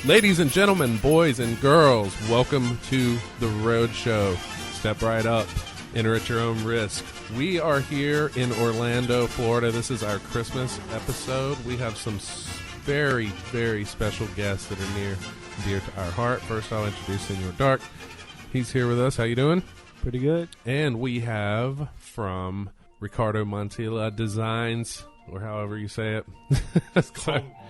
Ladies and gentlemen, boys and girls, welcome to the Roadshow. Step right up. Enter at your own risk. We are here in Orlando, Florida. This is our Christmas episode. We have some very, very special guests that are near and dear to our heart. First, I'll introduce Senor Dark. He's here with us. How you doing? Pretty good. And we have from Ricardo Montilla Designs, or however you say it.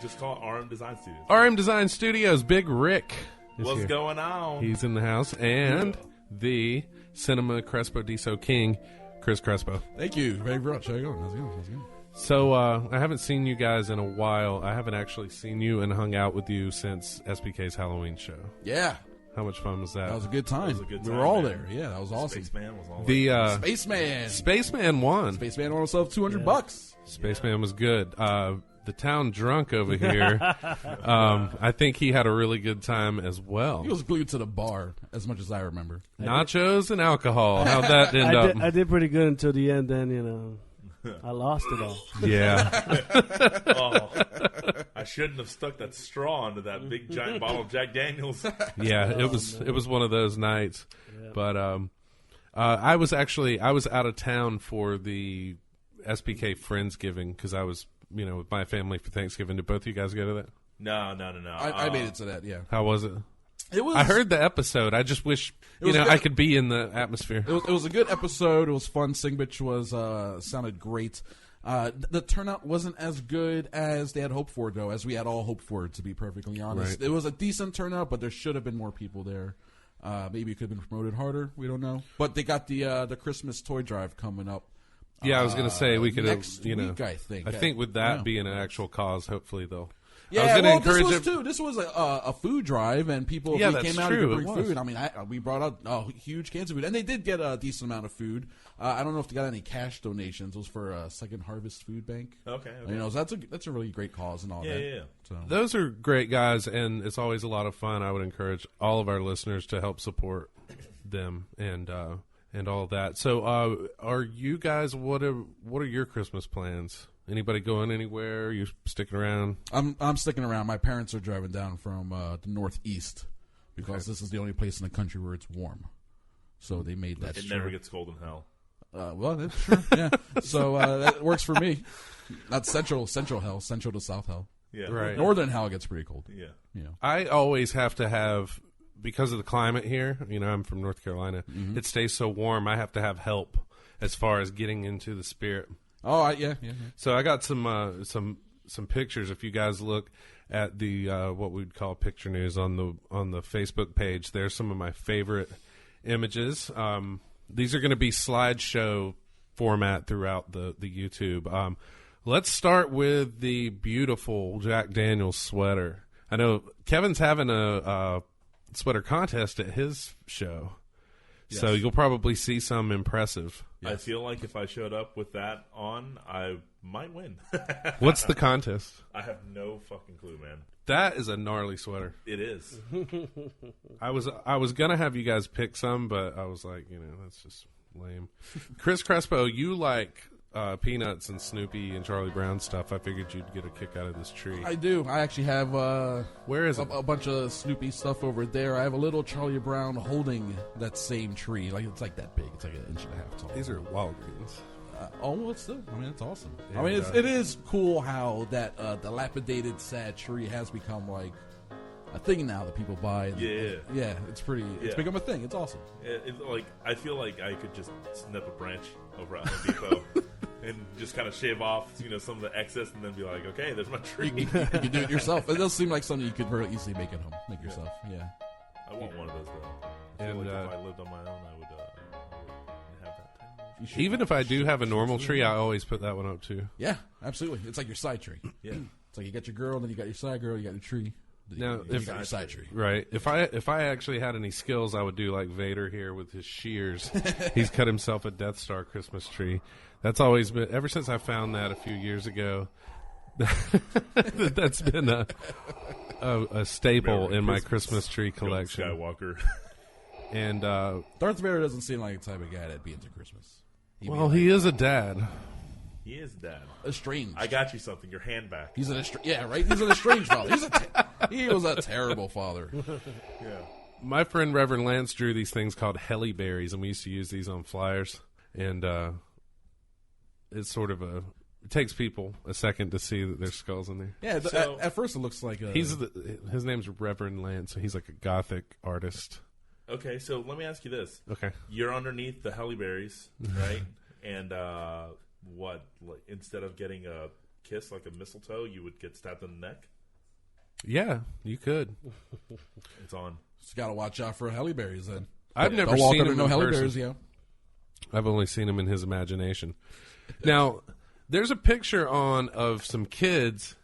Just call it RM Design Studios. RM Design Studios, Big Rick is What's here. going on? He's in the house. And the Cinema Crespo Diso King, Chris Crespo. Thank you very much. How you going? How's it going? So I haven't seen you guys in a while. I haven't actually seen you and hung out with you since SBK's Halloween show. Yeah. How much fun was that? That was a good time. That was a good We time, were all man. there. Yeah, that was awesome. Spaceman was all The Spaceman. Spaceman won. Spaceman won himself $200. Spaceman was good. The town drunk over here, I think he had a really good time as well. He was glued to the bar, as much as I remember. Nachos and alcohol. How'd that end up? I did pretty good until the end. Then I lost it all. Yeah. Oh, I shouldn't have stuck that straw into that big giant bottle of Jack Daniels. Yeah, it was one of those nights. Yeah. But I was out of town for the SBK Friendsgiving because I was with my family for Thanksgiving. Did both of you guys go to that? No. I made it to that, yeah. How was it? It was. I heard the episode. I just wish I could be in the atmosphere. It was a good episode. It was fun. Singbitch sounded great. The turnout wasn't as good as they had hoped for, though, as we had all hoped for, to be perfectly honest. Right. It was a decent turnout, but there should have been more people there. Maybe it could have been promoted harder. We don't know. But they got the Christmas toy drive coming up. Yeah, I was going to say we could have, next week, I think. I think with that being an actual cause, hopefully they'll. Yeah, this was a food drive, and people came out to bring food. I mean, we brought out huge cans of food, and they did get a decent amount of food. I don't know if they got any cash donations. It was for Second Harvest Food Bank. Okay. So that's a really great cause and all that. Yeah. So. Those are great guys, and it's always a lot of fun. I would encourage all of our listeners to help support them and all of that. So, are you guys? What are your Christmas plans? Anybody going anywhere? Are you sticking around? I'm sticking around. My parents are driving down from the Northeast because this is the only place in the country where it's warm. So they made that. It never gets cold in hell. Well, that's true. Yeah. So that works for me. Not central hell, central to south hell. Yeah. Right. Northern hell gets pretty cold. Yeah. I always have to have, because of the climate here. I'm from North Carolina. Mm-hmm. It stays so warm. I have to have help as far as getting into the spirit. Oh, yeah. So I got some pictures. If you guys look at the what we'd call picture news on the Facebook page, there's some of my favorite images. These are going to be slideshow format throughout the YouTube. Let's start with the beautiful Jack Daniels sweater. I know Kevin's having a sweater contest at his show. Yes. So you'll probably see some impressive. Yes. I feel like if I showed up with that on, I might win. What's the contest? I have no fucking clue, man. That is a gnarly sweater. It is. I was gonna have you guys pick some, but I was like, that's just lame. Chris Crespo, you like Peanuts and Snoopy and Charlie Brown stuff. I figured you'd get a kick out of this tree. I do. I actually have where is it? A bunch of Snoopy stuff over there. I have a little Charlie Brown holding that same tree. It's like that big. It's like 1.5 inches tall. These are Walgreens. It's still. It's awesome. Yeah, it is cool how that dilapidated, sad tree has become like a thing now that people buy. Yeah. It's pretty. It's become a thing. It's awesome. I feel like I could just snip a branch over at Home Depot. And just kind of shave off, some of the excess, and then be like, okay, there's my tree. You can do it yourself. It does seem like something you could very easily make at home, make yourself. Yeah. I want one of those though. I feel like if I lived on my own, I would have that. Even if I do have a normal tree, I always put that one up too. Yeah, absolutely. It's like your side tree. Yeah. It's like you got your girl, then you got your side girl, you got your tree. Now, you got your side tree. Right. If I actually had any skills, I would do like Vader here with his shears. He's cut himself a Death Star Christmas tree. That's always been, ever since I found that a few years ago, that's been a staple in my Christmas tree collection. Skywalker. And Darth Vader doesn't seem like the type of guy that'd be into Christmas. He is a dad. He is dad. Estranged. I got you something. Your hand back. He's an right. He's an estranged father. He was a terrible father. Yeah. My friend Reverend Lance drew these things called heli berries, and we used to use these on flyers. And it's sort of it takes people a second to see that there's skulls in there. Yeah, So, at first it looks like his name's Reverend Lance, so he's like a Gothic artist. Okay, so let me ask you this. Okay. You're underneath the heli berries, right? And what? Like, instead of getting a kiss like a mistletoe, you would get stabbed in the neck? Yeah, you could. It's on. Just got to watch out for heli berries then. I've never Don't walk seen under him no in heli person. berries, yeah. I've only seen him in his imagination. Now, there's a picture of some kids.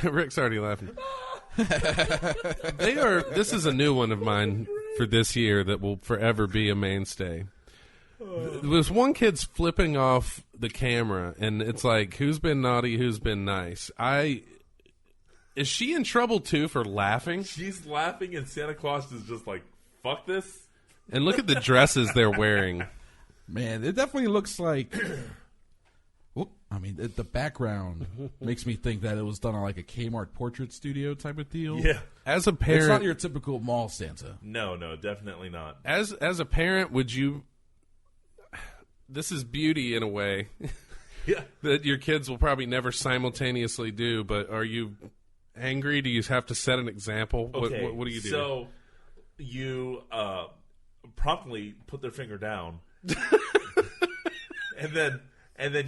Rick's already laughing. This is a new one of mine for this year that will forever be a mainstay. There's one kid's flipping off the camera, and it's like, who's been naughty, who's been nice? Is she in trouble, too, for laughing? She's laughing, and Santa Claus is just like, fuck this. And look at the dresses they're wearing. Man, it definitely looks like... the background makes me think that it was done on like a Kmart portrait studio type of deal. Yeah. As a parent... It's not your typical mall Santa. No, definitely not. As a parent, would you... This is beauty in a way. Yeah. That your kids will probably never simultaneously do, but are you angry? Do you have to set an example? Okay. What do you do? So you promptly put their finger down. and then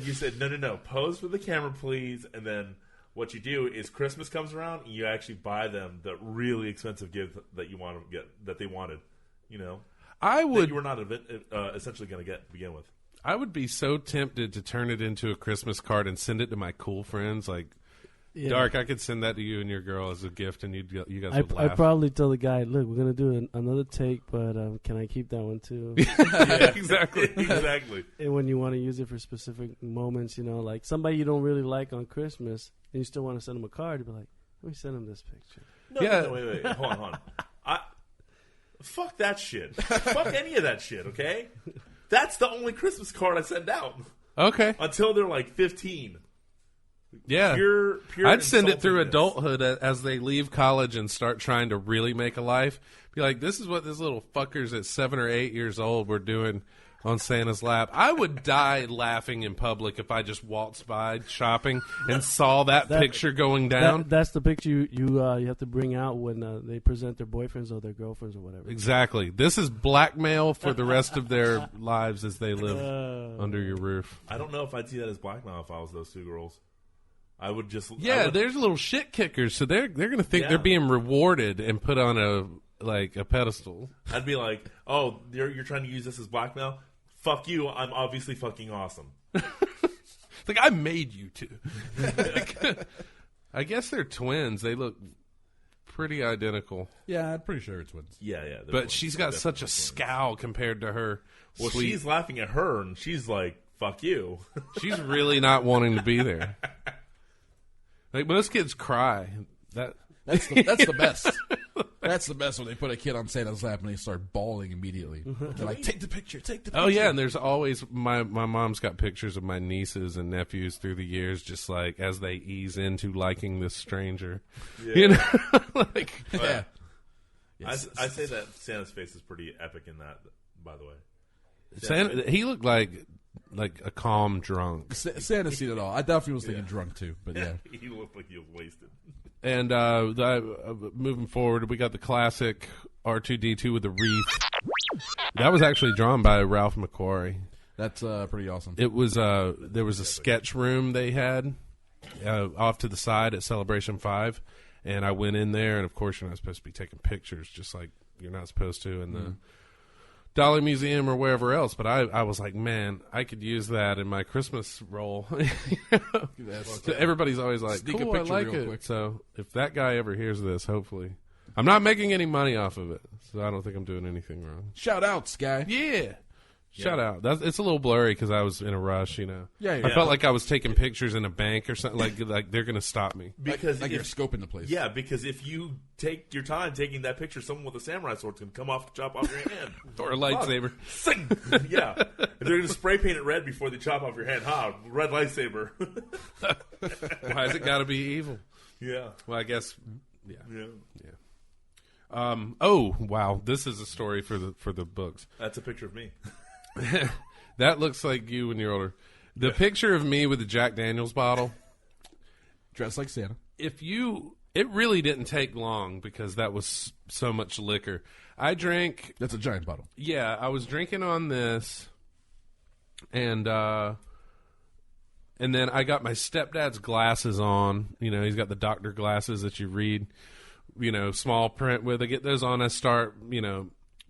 you said, no, pose for the camera, please. And then what you do is Christmas comes around and you actually buy them the really expensive gift that you want to get, that they wanted, I would. that you were not essentially going to get to begin with. I would be so tempted to turn it into a Christmas card and send it to my cool friends. Like, Dark, I could send that to you and your girl as a gift, and you guys would laugh. I'd probably tell the guy, look, we're going to do another take, but can I keep that one too? Yeah, exactly. And when you want to use it for specific moments, like somebody you don't really like on Christmas, and you still want to send them a card, you'd be like, let me send them this picture. No, wait. Hold on. Fuck that shit. Fuck any of that shit, okay? That's the only Christmas card I send out. Okay. Until they're like 15. Yeah. Pure I'd send it through insultingness. adulthood as they leave college and start trying to really make a life. Be like, this is what these little fuckers at 7 or 8 years old were doing on Santa's lap. I would die laughing in public if I just waltzed by shopping and saw that picture going down. That's the picture you have to bring out when they present their boyfriends or their girlfriends or whatever. Exactly. This is blackmail for the rest of their lives as they live under your roof. I don't know if I'd see that as blackmail if I was those two girls. I would just... there's little shit kickers, so they're going to think they're being rewarded and put on a pedestal. I'd be like, oh, you're trying to use this as blackmail? Fuck you, I'm obviously fucking awesome. Like, I made you to. I guess they're twins. They look pretty identical. Yeah, I'm pretty sure it's twins. Yeah. But twins. she's got such a scowl compared to her. Well, sweet. she's laughing at her, and she's like, fuck you. She's really not wanting to be there. Like, most kids cry. That's the best. That's the best when they put a kid on Santa's lap and they start bawling immediately. They're like, take the picture. Oh, yeah, and there's always... My mom's got pictures of my nieces and nephews through the years, just like as they ease into liking this stranger. Yeah. Like... Yeah. I say that Santa's face is pretty epic in that, by the way. Santa, he looked like a calm drunk. Santa's seen it all. I definitely was thinking drunk, too. But yeah. He looked like he was wasted. And moving forward, we got the classic R2-D2 with the wreath. That was actually drawn by Ralph McQuarrie. That's pretty awesome. It was there was a sketch room they had off to the side at Celebration 5, and I went in there, and of course you're not supposed to be taking pictures, just like you're not supposed to in the Dolly Museum or wherever else. But I was like, man, I could use that in my Christmas role. So everybody's always like, Sneak a cool, I picture like real it. quick. So if that guy ever hears this, hopefully. I'm not making any money off of it, so I don't think I'm doing anything wrong. Shout outs, guy. Yeah. Shout out. It's a little blurry because I was in a rush, you know. Yeah. I felt like I was taking pictures in a bank or something. Like they're going to stop me. Because you're scoping the place. Yeah, because if you take your time taking that picture, someone with a samurai sword's going to come off, chop off your hand. Or a lightsaber. Sing! Yeah. And they're going to spray paint it red before they chop off your hand. Red lightsaber. Why has it got to be evil? Yeah. Well, I guess, yeah. Yeah. Oh, wow. This is a story for the books. That's a picture of me. That looks like you when you're older. The picture of me with the Jack Daniels bottle. Dressed like Santa. It really didn't take long because that was so much liquor. I drank. That's a giant bottle. Yeah, I was drinking on this, and then I got my stepdad's glasses on. You know, he's got the doctor glasses that you read, you know, small print with. I get those on. I start, you know,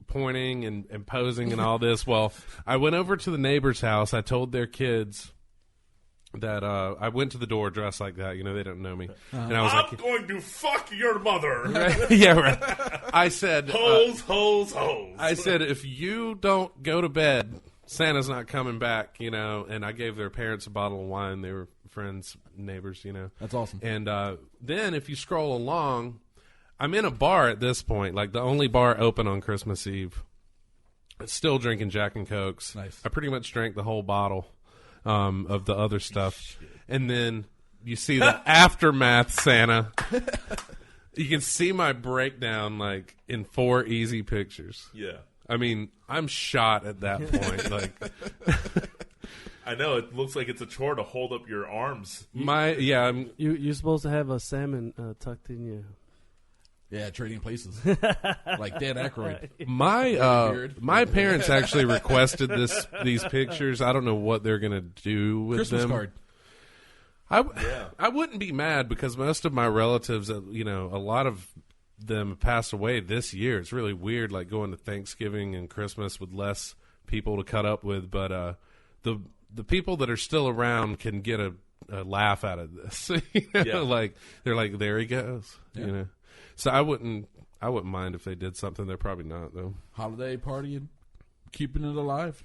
pointing and posing and all this. Well, I went over to the neighbor's house. I told their kids that I went to the door dressed like that. You know, they don't know me. And I was I'm going to fuck your mother. Yeah, right. I said, hoes. I said, if you don't go to bed, Santa's not coming back, you know. And I gave their parents a bottle of wine. They were friends, neighbors, you know. That's awesome. And then if you scroll along, I'm in a bar at this point, like the only bar open on Christmas Eve. Still drinking Jack and Cokes. Nice. I pretty much drank the whole bottle of the other stuff. And then you see the aftermath Santa. You can see my breakdown like in 4 easy pictures. Yeah. I mean, I'm shot at that point. Like, I know it looks like it's a chore to hold up your arms. You're supposed to have a salmon tucked in you. Yeah, trading places like Dan Aykroyd. My parents actually requested these pictures. I don't know what they're gonna do with Christmas them. card. I wouldn't be mad because most of my relatives, you know, a lot of them passed away this year. It's really weird, like going to Thanksgiving and Christmas with less people to cut up with. But the people that are still around can get a laugh out of this. You know? Like they're like, there he goes. Yeah. You know. So I wouldn't mind if they did something. They're probably not, though. Holiday partying, keeping it alive.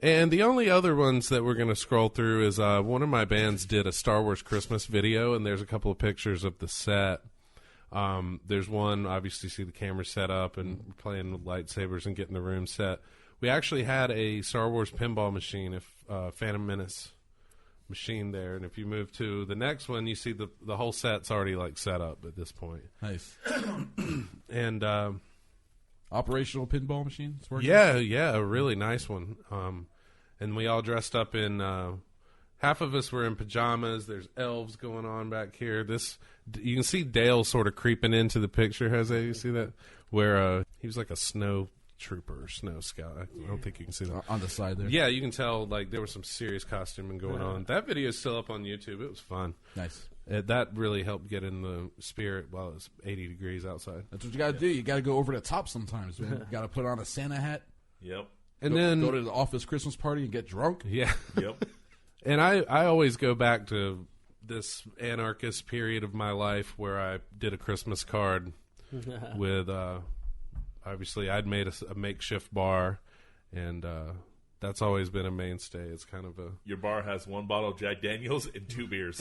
And the only other ones that we're going to scroll through is one of my bands did a Star Wars Christmas video, and there's a couple of pictures of the set. There's one, obviously, you see the camera set up and playing with lightsabers and getting the room set. We actually had a Star Wars pinball machine, Phantom Menace machine there, and if you move to the next one, you see the whole set's already like set up at this point. Nice. And operational pinball machine. Yeah, a really nice one. And we all dressed up in. Half of us were in pajamas. There's elves going on back here. You can see Dale sort of creeping into the picture, Jose. You see that where he was like a snow trooper or snow scout. I don't think you can see that on the side there. Yeah, you can tell like there was some serious costuming going on. That video is still up on YouTube. It was fun. Nice. That really helped get in the spirit while it was 80 degrees outside. That's what you got to do. You got to go over the top sometimes, man. You got to put on a Santa hat. Yep. And then go to the office Christmas party and get drunk. Yeah. Yep. And I always go back to this anarchist period of my life where I did a Christmas card with obviously, I'd made a makeshift bar, and that's always been a mainstay. It's kind of a... Your bar has 1 bottle of Jack Daniels and 2 beers.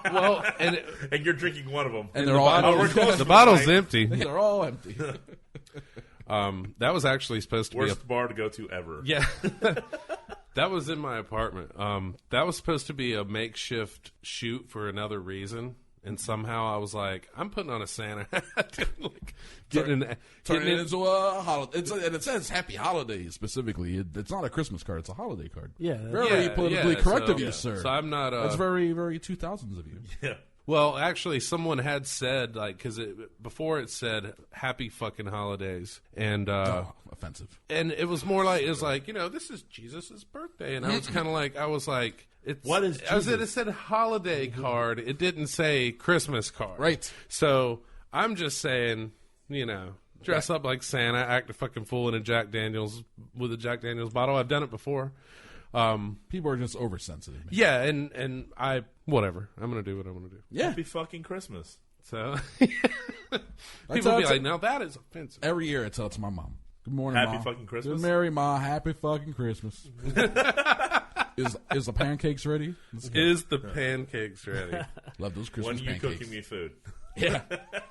Well, and you're drinking one of them. And they're all the bottle's empty. They're all empty. That was actually supposed to Worst bar to go to ever. Yeah. That was in my apartment. That was supposed to be a makeshift shoot for another reason. And somehow I was like, I'm putting on a Santa hat. Turning it into a holiday. And it says Happy Holidays specifically. It's not a Christmas card. It's a holiday card. Yeah. Very politically correct of you, sir. So I'm not... That's very, very 2000s of you. Yeah. Well, actually, someone had said, like, because before it said Happy fucking Holidays. And offensive. And it was more like, you know, this is Jesus' birthday. And I was kind of like, what is Jesus? It said holiday card. It didn't say Christmas card. Right. So I'm just saying, you know, dress up like Santa, act a fucking fool in a Jack Daniels with a Jack Daniels bottle. I've done it before. People are just oversensitive. Man. Yeah, and I whatever. I'm gonna do what I'm gonna do. Yeah. Happy fucking Christmas. So people be like, now that is offensive. Every year I tell it to my mom. Good morning, Happy Ma. fucking Christmas. Good Mary, Ma. Happy fucking Christmas. Is the pancakes ready? Is the pancakes ready? Love those Christmas When are you pancakes. cooking me food? Yeah.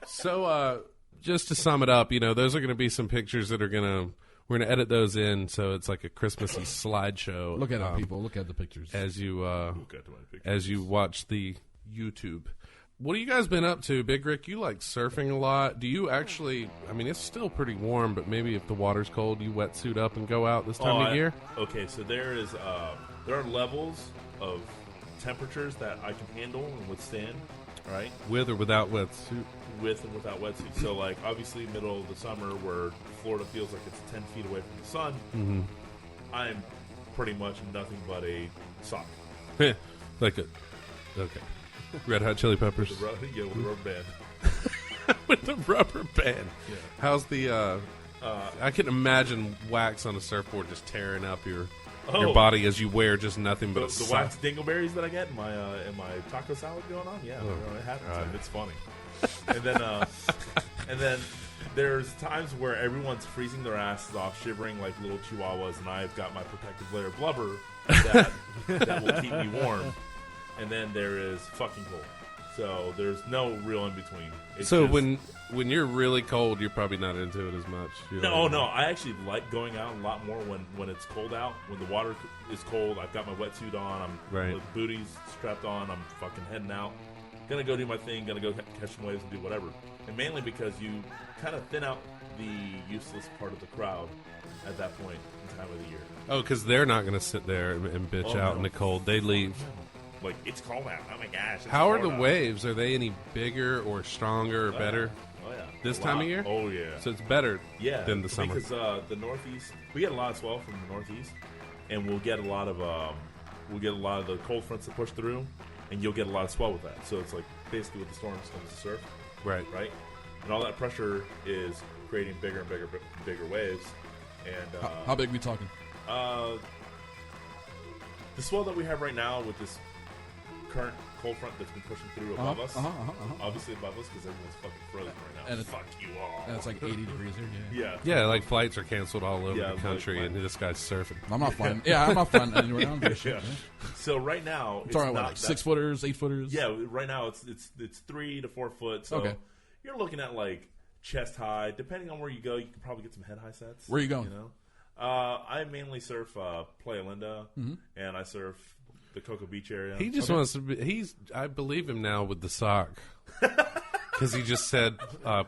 So, just to sum it up, those are going to be some pictures that we're going to edit those in, so it's like a Christmassy slideshow. Look at it, people. Look at the pictures. As you watch the YouTube. What have you guys been up to? Big Rick, you like surfing a lot. Do you actually, it's still pretty warm, but maybe if the water's cold, you wetsuit up and go out this time of year? Okay, so there are levels of temperatures that I can handle and withstand, right? With or without wetsuit? With and without wetsuit. So, like, obviously, middle of the summer where Florida feels like it's 10 feet away from the sun, I'm pretty much nothing but a sock. Okay. Red Hot Chili Peppers. With a rubber band. With the rubber band. Yeah. How's the, I can imagine wax on a surfboard just tearing up your body as you wear just nothing but the wax dingleberries that I get in my taco salad going on. Yeah, it happens. Right. It's funny. And then there's times where everyone's freezing their asses off, shivering like little chihuahuas, and I've got my protective layer of blubber that will keep me warm. And then there is fucking cold. So there's no real in between. So when you're really cold, you're probably not into it as much. No. I actually like going out a lot more when it's cold out. When the water is cold, I've got my wetsuit on. The booty's strapped on. I'm fucking heading out. Gonna go do my thing. Gonna go catch some waves and do whatever. And mainly because you kind of thin out the useless part of the crowd at that point in time of the year. Oh, because they're not gonna sit there and bitch out in the cold. They leave. Like, it's cold out. Oh my gosh. How are the waves? Are they any bigger or stronger or better? Oh, yeah. This time of year? Oh, yeah. So it's better than the summer. Because the Northeast, we get a lot of swell from the Northeast, and we'll get a lot of the cold fronts that push through, and you'll get a lot of swell with that. So it's like basically with the storms comes the surf. Right. And all that pressure is creating bigger and bigger waves. And how big are we talking? The swell that we have right now with this current cold front that's been pushing through above us, obviously above us because everyone's fucking frozen right now. And fuck you all. And it's like 80 degrees here. Yeah, like flights are canceled all over the country, and this guy's surfing. I'm not flying. I'm not flying anywhere. I don't give a shit. So right now, it's talking about like 6 footers, 8 footers. Yeah, right now it's 3 to 4 foot. So you're looking at like chest high. Depending on where you go, you can probably get some head high sets. Where are you going? I mainly surf Playa Linda, and I surf the Cocoa Beach area. He just wants to be. I believe him now with the sock because he just said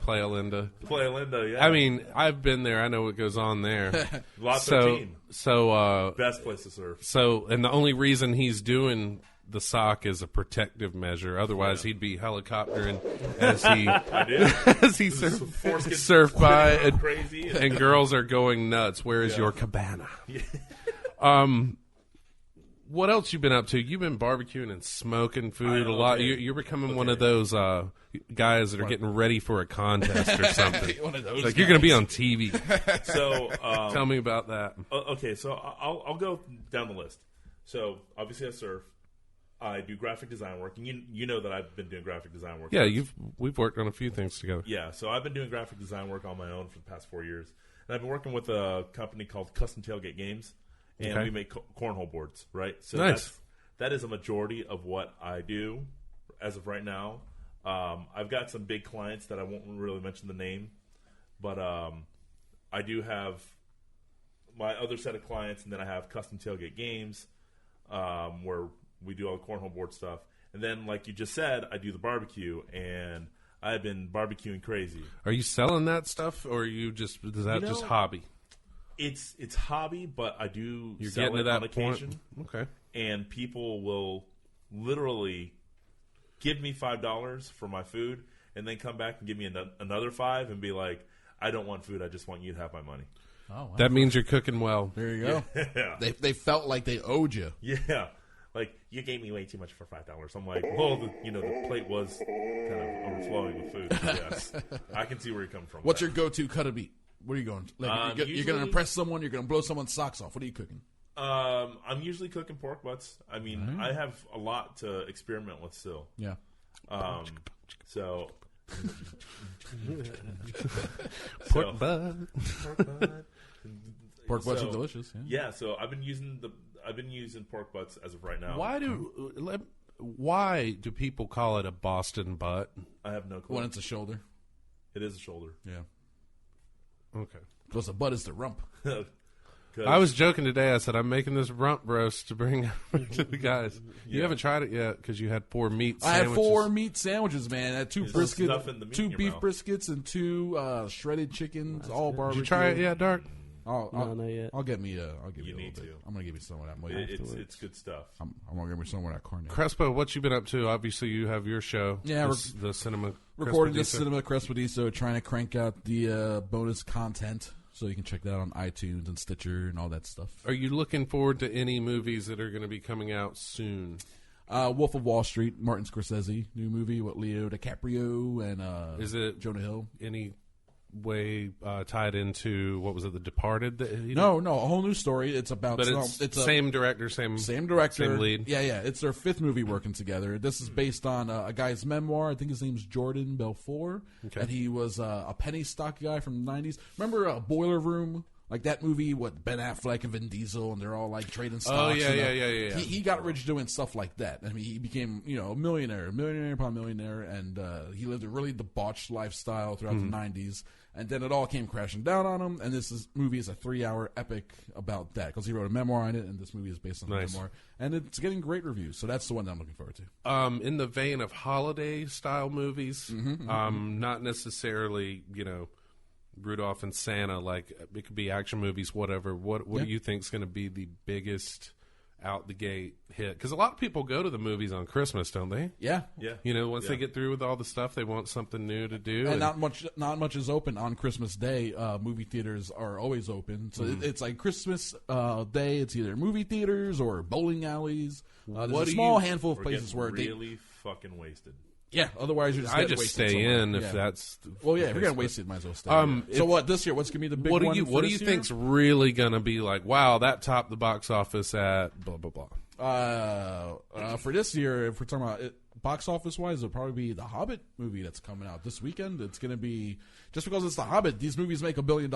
Playa Linda. Playa Linda, yeah. I mean, I've been there. I know what goes on there. Lot 13. So best place to surf. So, and the only reason he's doing the sock is a protective measure. Otherwise, he'd be helicoptering as he surf by, and girls are going nuts. Where is your cabana? What else you been up to? You've been barbecuing and smoking food a lot. You're becoming one of those guys that are getting ready for a contest or something. One of those you're going to be on TV. So tell me about that. Okay, so I'll go down the list. So obviously I surf. I do graphic design work, and you know that I've been doing graphic design work. Yeah, we've worked on a few things together. Yeah, so I've been doing graphic design work on my own for the past 4 years, and I've been working with a company called Custom Tailgate Games, and we make cornhole boards, right? So nice. That is a majority of what I do as of right now. I've got some big clients that I won't really mention the name, but I do have my other set of clients, and then I have Custom Tailgate Games, where we do all the cornhole board stuff. And then, like you just said, I do the barbecue, and I've been barbecuing crazy. Are you selling that stuff, or is that just hobby? It's hobby, but I do sell getting it to that on occasion. Point? Okay. And people will literally give me $5 for my food, and then come back and give me another $5 and be like, I don't want food, I just want you to have my money. Oh, wow. That means you're cooking well. There you go. Yeah. They felt like they owed you. Yeah. Like, you gave me way too much for $5. I'm like, well, the plate was kind of overflowing with food. So yes, I can see where you're coming from. What's your go-to cut of meat? What are you going? Like, you're going to impress someone. You're going to blow someone's socks off. What are you cooking? I'm usually cooking pork butts. I mean, I have a lot to experiment with still. Yeah. Pork butt. Pork butts are delicious. Yeah, so I've been using pork butts as of right now. Why do people call it a Boston butt? I have no clue. When it's a shoulder. It is a shoulder. Yeah. Okay. Because the butt is the rump. I was joking today. I said, I'm making this rump roast to bring to the guys. You haven't tried it yet because you had 4 meat sandwiches. I had 4 meat sandwiches, man. I had 2 briskets, 2 beef mouth. Briskets, and 2 shredded chickens, all barbecue. Did you try it yet, Dark? No, not yet. I'll get me a little bit. I'm going to give you some of that. It's good stuff. I'm going to give you some of that cornet. Crespo, what you been up to? Obviously, you have your show. Yeah, the Cinema. Recording the Cinema Crespediso, trying to crank out the bonus content. So you can check that out on iTunes and Stitcher and all that stuff. Are you looking forward to any movies that are going to be coming out soon? Wolf of Wall Street, Martin Scorsese, new movie with Leo DiCaprio and is it Jonah Hill. Any way tied into, what was it, The Departed? No, a whole new story. It's about... But it's same director, same director, same lead. Yeah. It's their 5th movie working together. This is based on a guy's memoir. I think his name's Jordan Belfort. Okay. And he was a penny stock guy from the 90s. Remember Boiler Room? Like that movie with Ben Affleck and Vin Diesel, and they're all like trading stocks. Oh, yeah. He got rich doing stuff like that. I mean, he became, a millionaire upon millionaire, and he lived a really debauched lifestyle throughout the 90s. And then it all came crashing down on him, and movie is a 3-hour epic about that, because he wrote a memoir on it, and this movie is based on the memoir. And it's getting great reviews, so that's the one that I'm looking forward to. In the vein of holiday-style movies, not necessarily, Rudolph and Santa, like it could be action movies, whatever. What do you think is going to be the biggest out the gate hit? Because a lot of people go to the movies on Christmas, don't they? Yeah. Once they get through with all the stuff, they want something new to do. And not much is open on Christmas Day. Movie theaters are always open, so it's like Christmas Day. It's either movie theaters or bowling alleys. There's a small handful of places where really fucking wasted. Yeah, otherwise you're just stay in if that's. Well, yeah, if you're gonna waste it, might as well stay. So what this year? What's gonna be the big one? What do you think's really gonna be like? Wow, that topped the box office at blah blah blah. For this year, if we're talking about box office wise, it'll probably be the Hobbit movie that's coming out this weekend. It's gonna be just because it's the Hobbit. These movies make $1 billion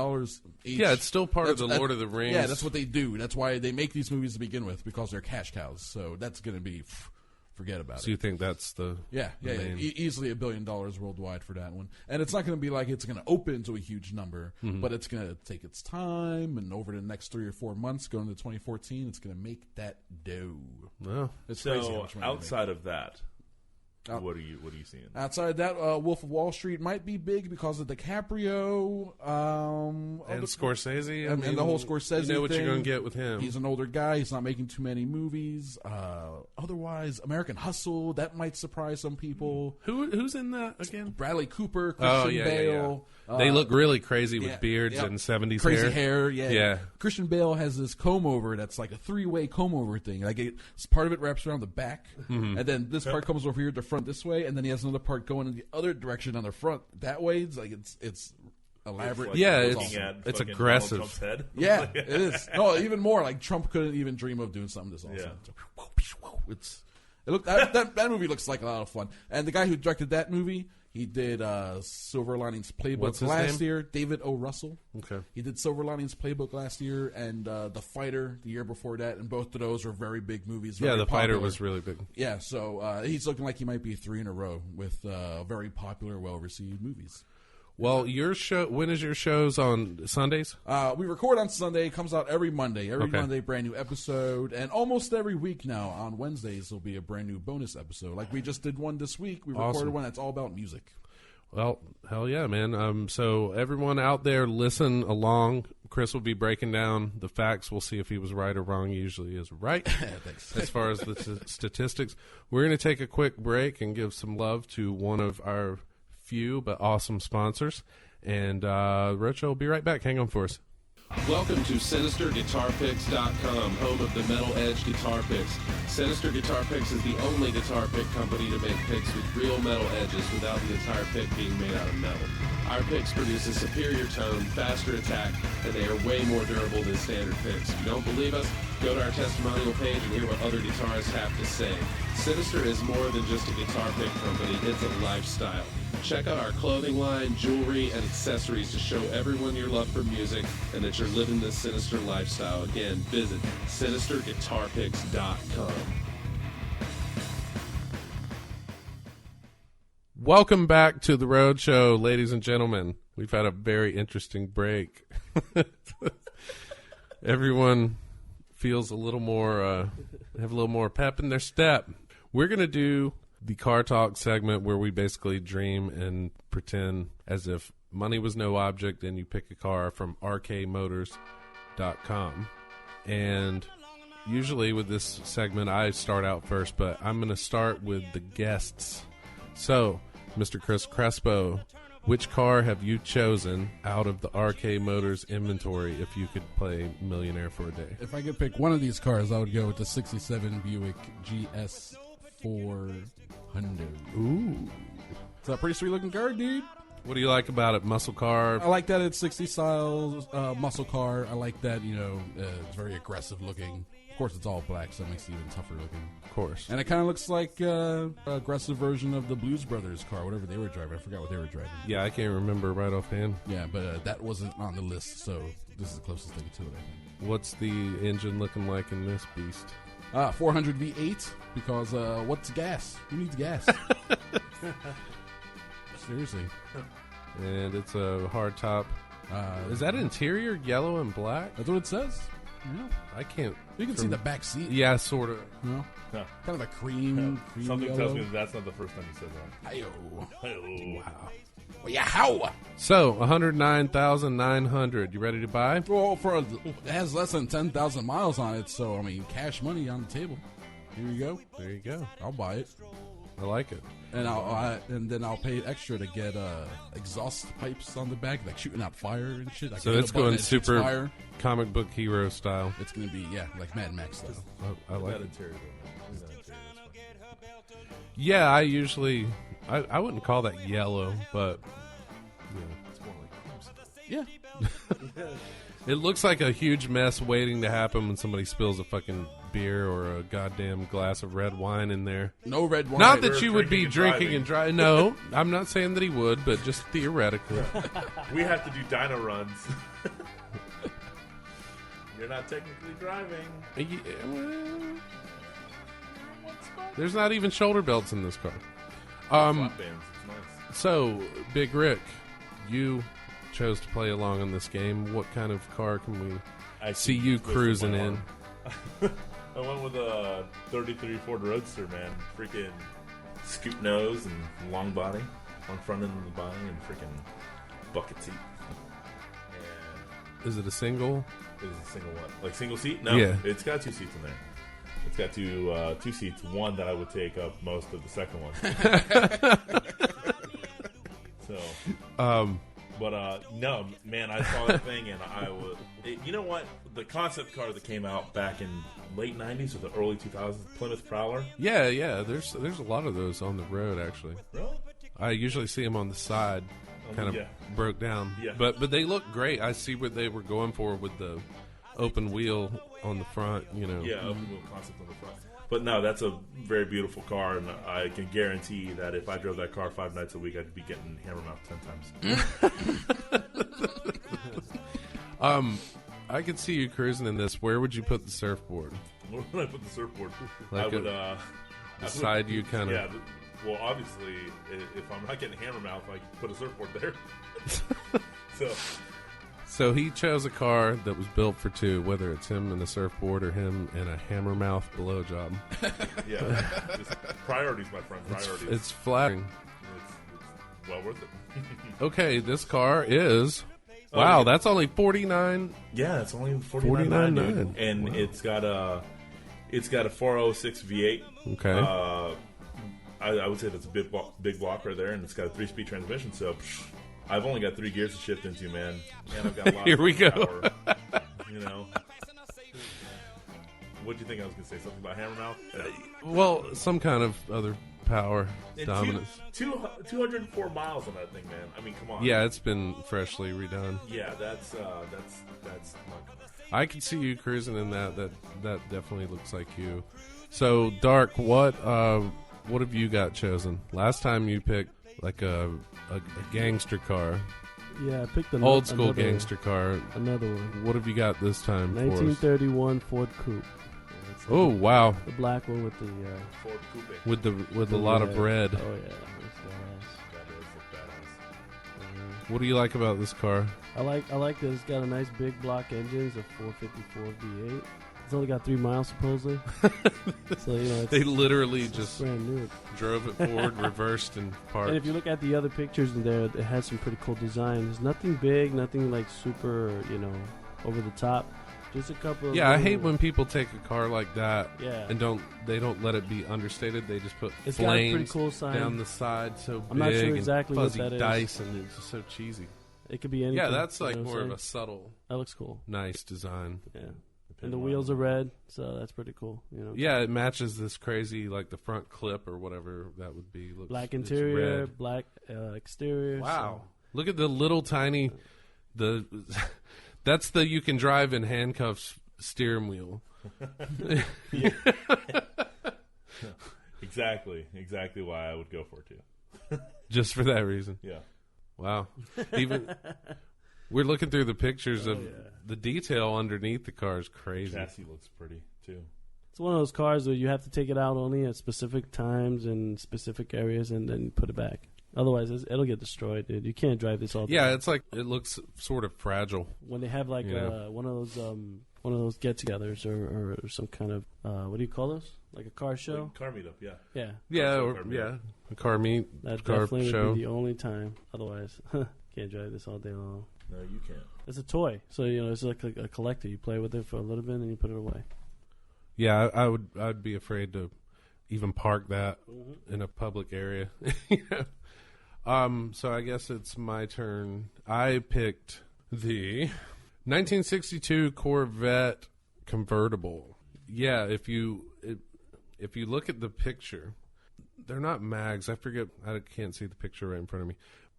each. Yeah, it's still part of the Lord of the Rings. Yeah, that's what they do. That's why they make these movies to begin with, because they're cash cows. So that's gonna be. Forget about it. So you think that's the easily $1 billion worldwide for that one, and it's not going to be like it's going to open to a huge number, but it's going to take its time, and over the next 3 or 4 months, going into 2014, it's going to make that dough. Well, it's crazy. So outside of that, what are you seeing? Outside of that, Wolf of Wall Street might be big because of DiCaprio and Scorsese, and the whole Scorsese. You know what thing. you're going to get with him. He's an older guy. He's not making too many movies. Otherwise, American Hustle, that might surprise some people. Who's in that again? Bradley Cooper, Christian Bale. Yeah. They look really crazy with beards and 70s crazy hair. Yeah. Christian Bale has this comb over that's like a 3-way comb over thing. Like part of it wraps around the back, and then this part comes over here at the front this way, and then he has another part going in the other direction on the front that way. It's like it's elaborate. It's aggressive. Head. Yeah, it is. No, even more. Like Trump couldn't even dream of doing something this awesome. Yeah. That movie looks like a lot of fun. And the guy who directed that movie, he did Silver Linings Playbook last year. David O. Russell. Okay. He did Silver Linings Playbook last year, and The Fighter the year before that, and both of those were very big movies. Yeah, The Fighter popular. was really big. Yeah, so he's looking like he might be 3 in a row with very popular, well-received movies. Well, your show. When is your shows on Sundays? We record on Sunday. It comes out every Monday. Monday, brand new episode, and almost every week now on Wednesdays there'll be a brand new bonus episode. Like we just did one this week. We recorded one that's all about music. Well, hell yeah, man. So everyone out there, listen along. Chris will be breaking down the facts. We'll see if he was right or wrong. He usually is right. Thanks. As far as the statistics. We're going to take a quick break and give some love to one of our few but awesome sponsors. And Roadshow will be right back. Hang on for us. Welcome to SinisterGuitarPicks.com, home of the Metal Edge Guitar Picks. Sinister Guitar Picks is the only guitar pick company to make picks with real metal edges without the entire pick being made out of metal. Our picks produce a superior tone, faster attack, and they are way more durable than standard picks. If you don't believe us, go to our testimonial page and hear what other guitarists have to say. Sinister is more than just a guitar pick company, it's a lifestyle. Check out our clothing line, jewelry, and accessories to show everyone your love for music and that you're living this sinister lifestyle. Again, visit sinisterguitarpicks.com. Welcome back to the Roadshow, ladies and gentlemen. We've had a very interesting break. Everyone feels a little more, have a little more pep in their step. We're going to do the car talk segment where we basically dream and pretend as if money was no object and you pick a car from rkmotors.com. And usually with this segment, I start out first, but I'm going to start with the guests. So, Mr. Chris Crespo, which car have you chosen out of the RK Motors inventory if you could play millionaire for a day? If I could pick one of these cars, I would go with the 67 Buick GS400. Ooh. It's a pretty sweet looking car, dude. What do you like about it? Muscle car? I like that it's 60 style muscle car. I like that, it's very aggressive looking. Of course, it's all black, so it makes it even tougher looking. Of course. And it kind of looks like an aggressive version of the Blues Brothers car, whatever they were driving. I forgot what they were driving. Yeah, I can't remember right offhand. Yeah, but that wasn't on the list, so this is the closest thing to it, I think. What's the engine looking like in this beast? 400 V8, because what's gas? Who needs gas? Seriously. And it's a hard top. Is that interior yellow and black? That's what it says. Yeah. I can't. You can see the back seat. Yeah, sort of. No? Huh. Kind of a cream Something yellow. tells me that's not the first time you said that. Hi-yo. Wow. Well, yeah, how? So, 109,900. You ready to buy? Well, it has less than 10,000 miles on it, so, I mean, cash money on the table. Here you go. There you go. I'll buy it. I like it. And then I'll pay extra to get exhaust pipes on the back, like shooting out fire and shit. So it's going super comic book hero style. It's going to be, like Mad Max style. I like it. Interior, Yeah, I usually... I wouldn't call that yellow, but... it's more like crimson. Yeah. It looks like a huge mess waiting to happen when somebody spills a fucking beer or a goddamn glass of red wine in there. No red wine. Not that you would be drinking and driving. No, I'm not saying that he would, but just theoretically. We have to do dyno runs. You're not technically driving. Yeah, well, there's not even shoulder belts in this car. Flap bands. It's nice. So, Big Rick, you chose to play along in this game. What kind of car can we see you cruising in? I went with a 33 Ford Roadster, man. Freaking scoop nose and long body. On front end of the body and freaking bucket seat. And is it a single? It is a single one. Like single seat? No. Yeah. It's got two seats in there. It's got two seats. One that I would take up most of the second one. So, but no, man, I saw that thing and I was. You know what? The concept car that came out back in late '90s or the early 2000s, Plymouth Prowler. Yeah. There's a lot of those on the road actually. Really? I usually see them on the side, kind of broke down. Yeah. But they look great. I see what they were going for with the open wheel on the front. Yeah, open wheel concept on the front. But no, that's a very beautiful car, and I can guarantee that if I drove that car 5 nights a week, I'd be getting hammermouth 10 times. I could see you cruising in this. Where would you put the surfboard? Where would I put the surfboard? Like I would beside you, kind of. Yeah. Well, obviously, if I'm not getting hammermouth, I can put a surfboard there. So he chose a car that was built for two, whether it's him and a surfboard or him and a hammermouth blowjob. Yeah, just priorities, my friend. Priorities. It's flattering. It's well worth it. Okay, this car is. Wow, that's only 49. Yeah, it's only 49.9, and wow. it's got a 406 V8. Okay. I would say that's a big block right there, and it's got a 3-speed transmission. So I've only got 3 gears to shift into, man, and I've got a lot Here of we go. power. What do you think I was going to say? Something about hammermouth? Well, some kind of other power And dominance. 204 miles on that thing, man. I mean, come on. Yeah, it's been freshly redone. Yeah, that's my car. I can see you cruising in that. That definitely looks like you. So, Dark, what have you got chosen? Last time you picked like a gangster car. Yeah, I picked old school gangster car. Another one. What have you got this time? 1931 Ford Coupe. Oh wow! The black one with the Ford Coupe with a lot of red. Oh yeah, that's badass. What do you like about this car? I like that it's got a nice big block engine. It's a 454 V8. It's only got 3 miles supposedly. So they literally just brand new. Drove it forward, reversed, and parked. And if you look at the other pictures in there, it has some pretty cool design. There's nothing big, nothing like super, over the top. Just a couple of I hate when people take a car like that and they don't let it be understated. They just put it's flames got a pretty cool sign down the side so big. I'm not sure exactly and fuzzy what that dice is. And it's just so cheesy. It could be anything. Yeah, that's like more of a subtle. That looks cool. Nice design. Yeah. And the wheels are red, so that's pretty cool. Yeah, it matches this crazy, like the front clip or whatever that would be. Black interior, black exterior. Wow. So. Look at the little tiny, that's the you can drive in handcuffs steering wheel. Exactly why I would go for it too. Just for that reason. Yeah. Wow. Even we're looking through the pictures of the detail underneath the car is crazy. The chassis looks pretty too. It's one of those cars where you have to take it out only at specific times and specific areas, and then put it back. Otherwise, it'll get destroyed, dude. You can't drive this all day. Yeah, it's like it looks sort of fragile. When they have like one of those get-togethers or some kind of what do you call those? Like a car show? Like car meetup, yeah. Yeah. A car meet. That car definitely show. would be the only time. Otherwise, can't drive this all day long. No, you can't. It's a toy, so it's like a collector. You play with it for a little bit and you put it away. Yeah, I'd be afraid to even park that in a public area. So I guess it's my turn. I picked the 1962 Corvette convertible. Yeah, if you look at the picture, they're not mags. I forget. I can't see the picture right in front of me.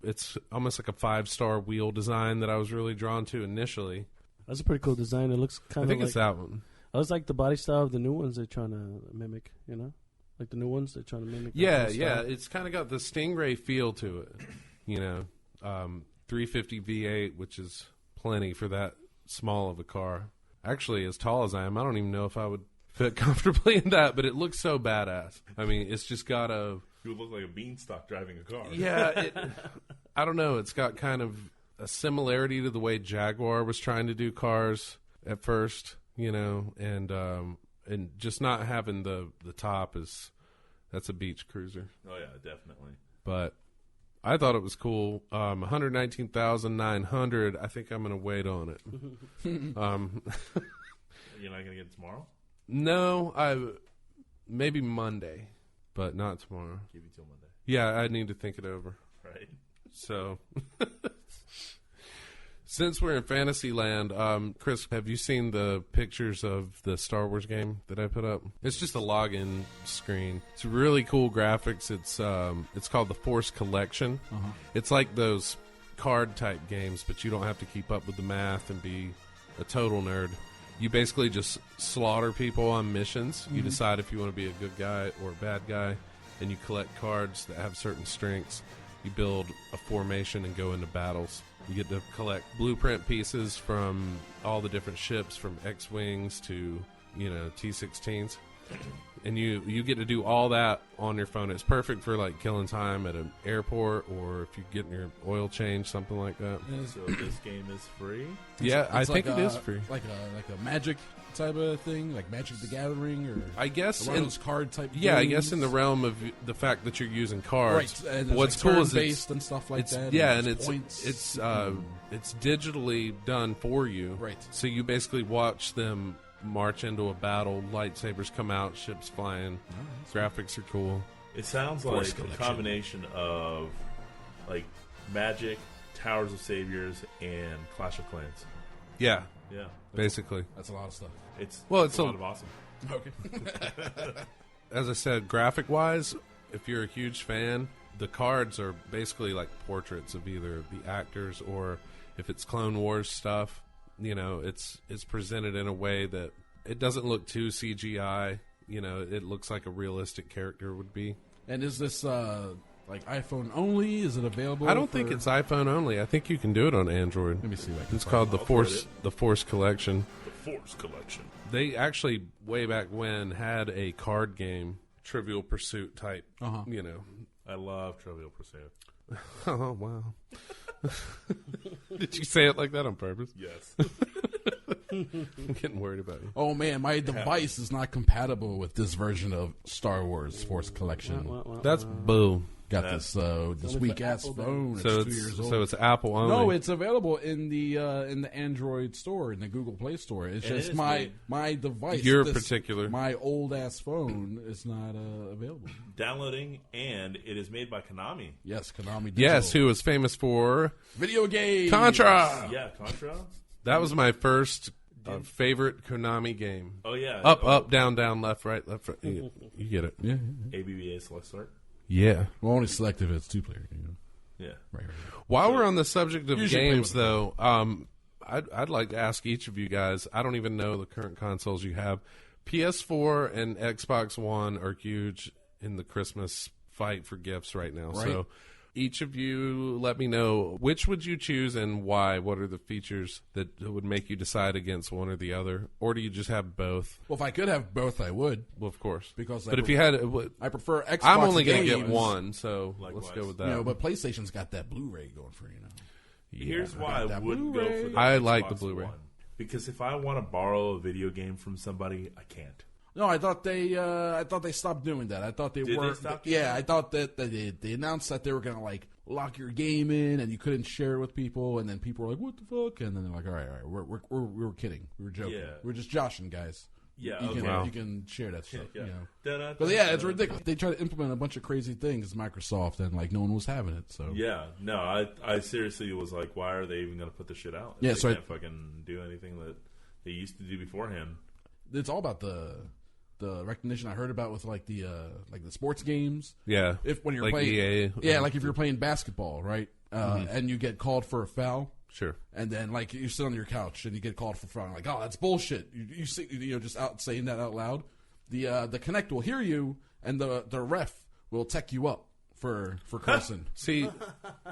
It's almost like a 5-star wheel design that I was really drawn to initially. That's a pretty cool design. It looks kind of. I think it's that one. I was like the body style of the new ones they're trying to mimic. Like the new ones they're trying to mimic. Yeah. It's kind of got the Stingray feel to it. 350 V8, which is plenty for that small of a car. Actually, as tall as I am, I don't even know if I would fit comfortably in that, but it looks so badass. I mean, it's just got a... You would look like a beanstalk driving a car. Yeah, I don't know. It's got kind of a similarity to the way Jaguar was trying to do cars at first, and just not having the top that's a beach cruiser. Oh, yeah, definitely. But I thought it was cool. 119,900. I think I'm going to wait on it. You're not going to get it tomorrow? No, maybe Monday, but not tomorrow. Give you till Monday. Yeah, I need to think it over. Right. So, since we're in Fantasyland, Chris, have you seen the pictures of the Star Wars game that I put up? It's just a login screen. It's really cool graphics. It's called the Force Collection. Uh-huh. It's like those card type games, but you don't have to keep up with the math and be a total nerd. You basically just slaughter people on missions. You decide if you want to be a good guy or a bad guy, and you collect cards that have certain strengths. You build a formation and go into battles. You get to collect blueprint pieces from all the different ships, from X-Wings to, T-16s. And you get to do all that on your phone. It's perfect for, like, killing time at an airport or if you're getting your oil changed, something like that. So this game is free? Yeah, I think it is free. Like a Magic type of thing, like Magic the Gathering, or I guess one of those card type. Yeah, games. I guess in the realm of the fact that you're using cards. Right. What's like cool is based and stuff like that. Yeah, and it's digitally done for you. Right. So you basically watch them march into a battle, lightsabers come out, ships flying. Graphics are cool. It sounds like a combination of like Magic, Towers of Saviors, and Clash of Clans. Yeah. Yeah. Basically. That's a lot of stuff. It's a lot of awesome. Okay. As I said, graphic-wise, if you're a huge fan, the cards are basically like portraits of either the actors or if it's Clone Wars stuff, it's presented in a way that it doesn't look too CGI. It looks like a realistic character would be. And is this Like iPhone only? Is it available? I don't think it's iPhone only. I think you can do it on Android. Let me see. What I can It's find. called the Force Collection. The Force Collection. They actually, way back when, had a card game, Trivial Pursuit type. You know. I love Trivial Pursuit. Oh wow! Did you say it like that on purpose? Yes. I'm getting worried about you. Oh man, my device is not compatible with this version of Star Wars Force Collection. That's boo. Got this weak ass phone. So it's 2 years old. So it's Apple only. No, it's available in the Android store, in the Google Play store. It's just my device. My old ass phone is not available. Downloading, and it is made by Konami. Yes, Konami. Digital. Yes, who was famous for video games? Contra. Yeah, Contra. That was my first favorite Konami game. Oh yeah. Up, down, left, right. You get it. Yeah. ABBA select start. Yeah. Well, only selective if it's 2-player. You know? Yeah. Right. While we're on the subject of games, though, it. I'd like to ask each of you guys. I don't even know the current consoles you have. PS4 and Xbox One are huge in the Christmas fight for gifts right now. Right. So each of you let me know, which would you choose and why? What are the features that would make you decide against one or the other? Or do you just have both? Well, if I could have both, I would. Well, of course. Because if you had... I prefer Xbox. I'm only going to games. get one, so Likewise. let's go with that. You know, but PlayStation's got that Blu-ray going for you know. Here's why I would go for the I Xbox like the Blu-ray. One. Because if I want to borrow a video game from somebody, I can't. No, I thought they stopped doing that. I thought they Did were. They stop yeah, I thought that they announced that they were going to like lock your game in and you couldn't share it with people, and then people were like, "What the fuck?" And then they're like, "All right, we were kidding, we were joking, we were just joshing, guys." Yeah, you can share that stuff. Yeah. You know? But yeah, it's ridiculous. They tried to implement a bunch of crazy things, Microsoft, and like no one was having it. So yeah, no, I seriously was like, why are they even going to put this shit out? Yeah, they so can't fucking do anything that they used to do beforehand. It's all about the recognition I heard about with like the sports games. Yeah, if when you're like playing, EA. like if you're playing basketball, right, and you get called for a foul. Sure. And then, like, you sit on your couch and you get called for foul. Like, oh, that's bullshit. You see, just out saying that out loud. The Kinect will hear you, and the ref will tech you up for cursing. See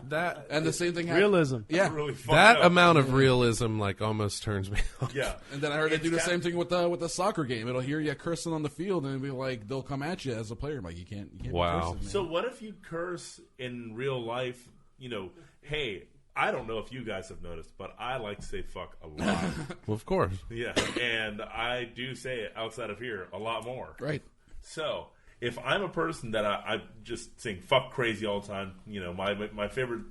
that, and the same thing happens. Realism. Yeah, really that amount of realism like almost turns me off. Yeah. And then I heard they do the same thing with the soccer game. It'll hear you cursing on the field, and it'll be like they'll come at you as a player. I'm like, you can't. Wow. Be cursing, man. So what if you curse in real life? You know, hey. I don't know if you guys have noticed, but I like to say fuck a lot. Well, of course. Yeah, and I do say it outside of here a lot more. Right. So, if I'm a person that I just sing fuck crazy all the time, you know, my favorite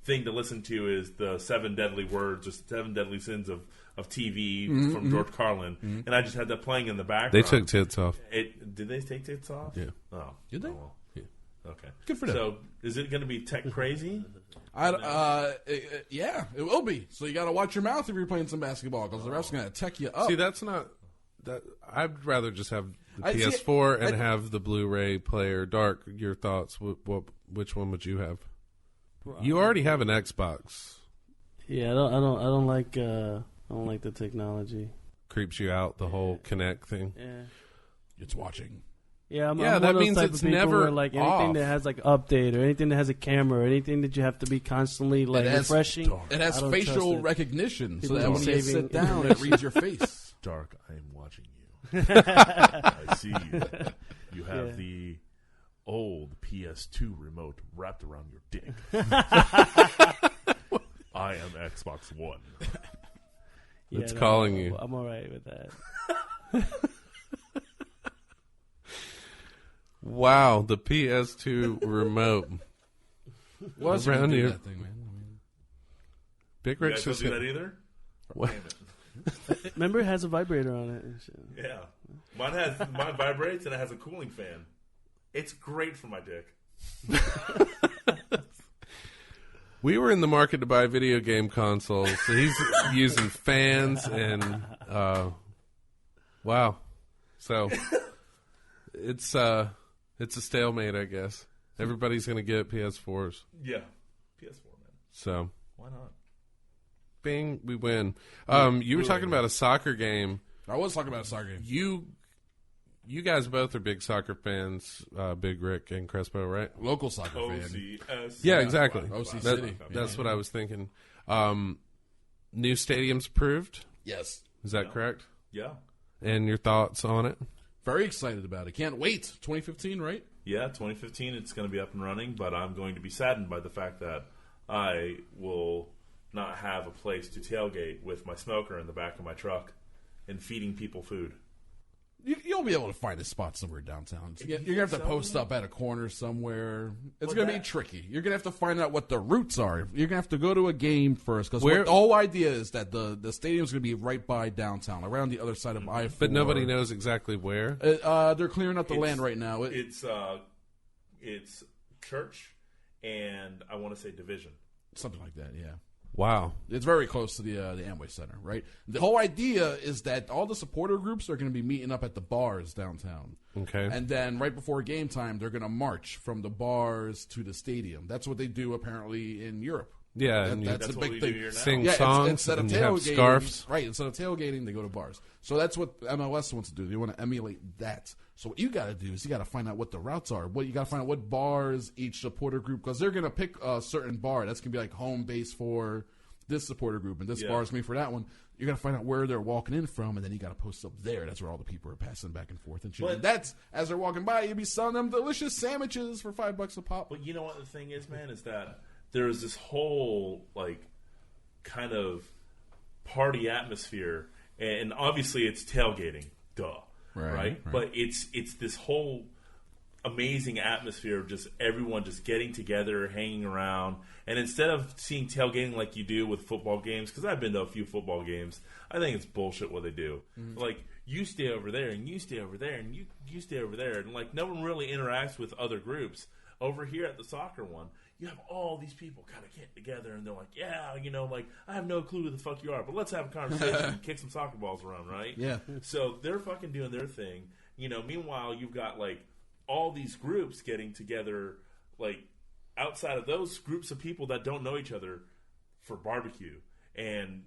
thing to listen to is the 7 deadly words, or 7 deadly sins of TV from George Carlin, and I just had that playing in the background. They took tits off. Did they take tits off? Yeah. Oh. Did they? Oh, well. Yeah. Okay. Good for them. So, is it going to be tech crazy? Yeah, it will be. So you got to watch your mouth if you're playing some basketball because the ref's going to tech you up. See, that's not that. I'd rather just have the PS4 and have the Blu-ray player. Dark, your thoughts? Which one would you have? You already have an Xbox. Yeah, I don't like the technology. Creeps you out, the whole Kinect thing. Yeah, it's watching. Yeah, I'm that one of those means type it's of people never where, like anything off. that has like update or anything that has a camera or anything that you have to be constantly like refreshing. It has facial recognition, so that when you saving sit down, it reads your face. Dark, I am watching you. I see you. You have the old PS2 remote wrapped around your dick. I am Xbox One. It's calling you. I'm all right with that. Wow, the PS2 remote. What's around here? That thing, man? Big You Rick's guys just don't do that either? What? Damn it. Remember, it has a vibrator on it. And shit. Yeah. Mine vibrates and it has a cooling fan. It's great for my dick. We were in the market to buy video game consoles. So he's using fans and wow. So it's a stalemate, I guess. Everybody's going to get PS4s. Yeah. PS4, man. So Why not? bing, we win. You were talking about a soccer game. I was talking about a soccer game. you guys both are big soccer fans, Big Rick and Crespo, right? Local soccer fan. OCS. Yeah, exactly. OC City. That's what I was thinking. New stadium's approved. Yes. Is that correct? Yeah. And your thoughts on it? Very excited about it. Can't wait. 2015, right? Yeah, 2015, it's going to be up and running, but I'm going to be saddened by the fact that I will not have a place to tailgate with my smoker in the back of my truck and feeding people food. You'll be able to find a spot somewhere downtown. You're going to have to post up at a corner somewhere. It's going to be tricky. You're going to have to find out what the routes are. You're going to have to go to a game first. Because the whole idea is that the stadium's going to be right by downtown, around the other side of I-4. But nobody knows exactly where? They're clearing up the land right now. It's Church and I want to say Division. Something like that, yeah. Wow. It's very close to the Amway Center, right? The whole idea is that all the supporter groups are going to be meeting up at the bars downtown. Okay. And then right before game time, they're going to march from the bars to the stadium. That's what they do apparently in Europe. Yeah, that's a big thing. Sing songs instead of and you have tailgating, scarves. right? Instead of tailgating, they go to bars. So that's what MLS wants to do. They want to emulate that. So what you got to do is you got to find out what the routes are. You got to find out what bars each supporter group, because they're going to pick a certain bar that's going to be like home base for this supporter group, and this bar is going to be for that one. You got to find out where they're walking in from, and then you got to post up there. That's where all the people are passing back and forth and shit. And that's as they're walking by, you'll be selling them delicious sandwiches for $5 a pop. But you know what the thing is, man, is that there's this whole like kind of party atmosphere, and obviously it's tailgating, right? But it's this whole amazing atmosphere of just everyone just getting together, hanging around. And instead of seeing tailgating like you do with football games, because I've been to a few football games, I think it's bullshit what they do. Mm-hmm. Like, you stay over there, and you stay over there, and you stay over there. And, like, no one really interacts with other groups. Over here at the soccer one, you have all these people kind of get together, and they're like, yeah, you know, like, I have no clue who the fuck you are, but let's have a conversation and kick some soccer balls around, right? Yeah. So they're fucking doing their thing. You know, meanwhile, you've got, like, all these groups getting together, like, outside of those groups of people that don't know each other for barbecue. And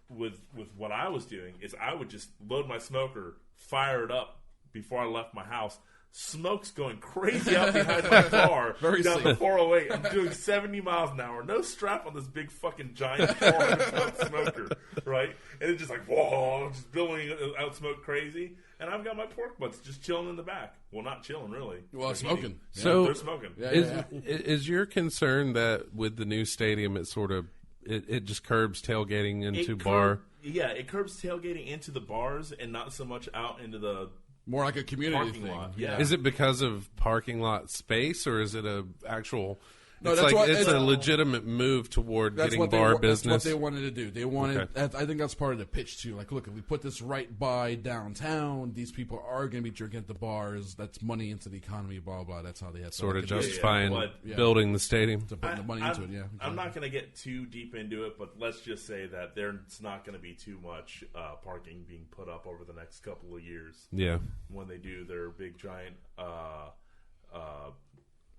with what I was doing is I would just load my smoker, fire it up before I left my house. Smoke's going crazy out behind my car down the 408. I'm doing 70 miles an hour. No strap on this big fucking giant 400-pound smoker, right? And it's just like, whoa, just billowing out smoke crazy. And I've got my pork butts just chilling in the back. Well, not chilling, really. Well, they're smoking. Yeah, so they're smoking. Is your concern that with the new stadium, it sort of it just curbs tailgating into bar? Yeah, it curbs tailgating into the bars and not so much out into the more like a community parking thing. lot. Yeah. Is it because of parking lot space, or is it a actual? No, it's a legitimate move toward getting bar business. That's what they wanted to do. They wanted. Okay. I think that's part of the pitch too. Like, look, if we put this right by downtown, these people are going to be drinking at the bars. That's money into the economy. Blah blah. That's how they have to sort of justifying building the stadium. To put the money into it. Yeah, exactly. I'm not going to get too deep into it, but let's just say that there's not going to be too much parking being put up over the next couple of years. Yeah, when they do their big giant.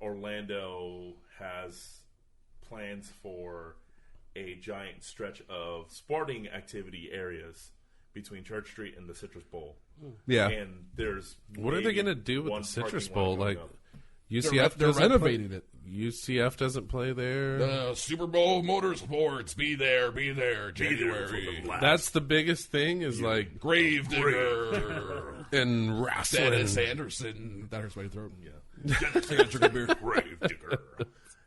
Orlando has plans for a giant stretch of sporting activity areas between Church Street and the Citrus Bowl. Yeah. And there's what are they going to do with the Citrus Bowl? Like UCF they're renovating it. UCF doesn't play there. The Super Bowl Motorsports, be there, January. That's the biggest thing is like Gravedigger and wrestling. Dennis Anderson. That hurts my throat. Yeah. Gravedigger.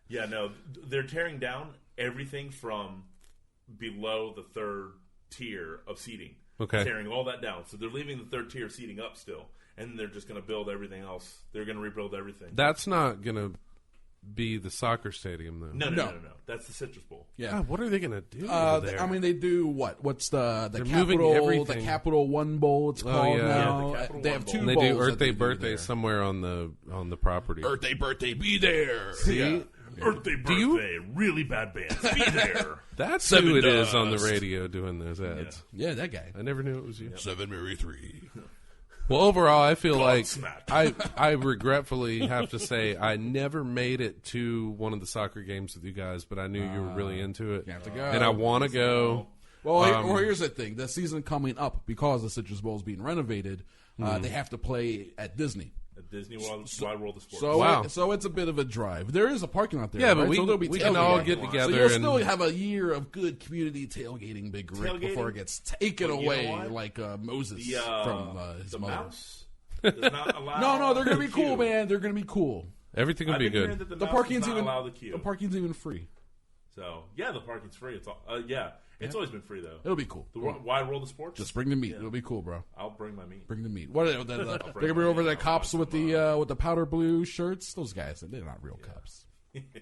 Yeah, no, they're tearing down everything from below the third tier of seating. Okay. Tearing all that down. So they're leaving the third tier seating up still. And they're just going to build everything else. They're going to rebuild everything. That's not going to be the soccer stadium, though. No. That's the Citrus Bowl. Yeah. God, what are they going to do there? I mean, they do what? What's the Capital? The Capital One Bowl. It's called now. Yeah, the they have two and they bowls. do Earth Day birthday somewhere on the property. Earth Day birthday, be there. See. Yeah. Earth Day birthday, really bad bands, be there. That's who it is on the radio doing those ads. Yeah, that guy. I never knew it was you. 7 Mary 3. Well, overall, I feel like smack. I regretfully have to say I never made it to one of the soccer games with you guys, but I knew you were really into it, You have to go. and I want to go. Well, here's the thing: the season coming up, because the Citrus Bowl is being renovated, they have to play at Disney. At Disney World of Sports. So it's a bit of a drive. There is a parking lot there. Yeah, right? but we can all get together. So you'll still have a year of good community tailgating, Big Rick, before it gets taken away like Moses from his mother. Mouse does not allow No, they're going to be cool, man. They're going to be cool. Everything will be good. The parking's even free. So yeah, the parking's free. It's all, it's always been free though. It'll be cool. The Wide World of Sports. Just bring the meat. It'll be cool, bro. I'll bring my meat. Bring the meat. What? They're gonna bring over the cops with the powder blue shirts. Those guys, they're not real cops.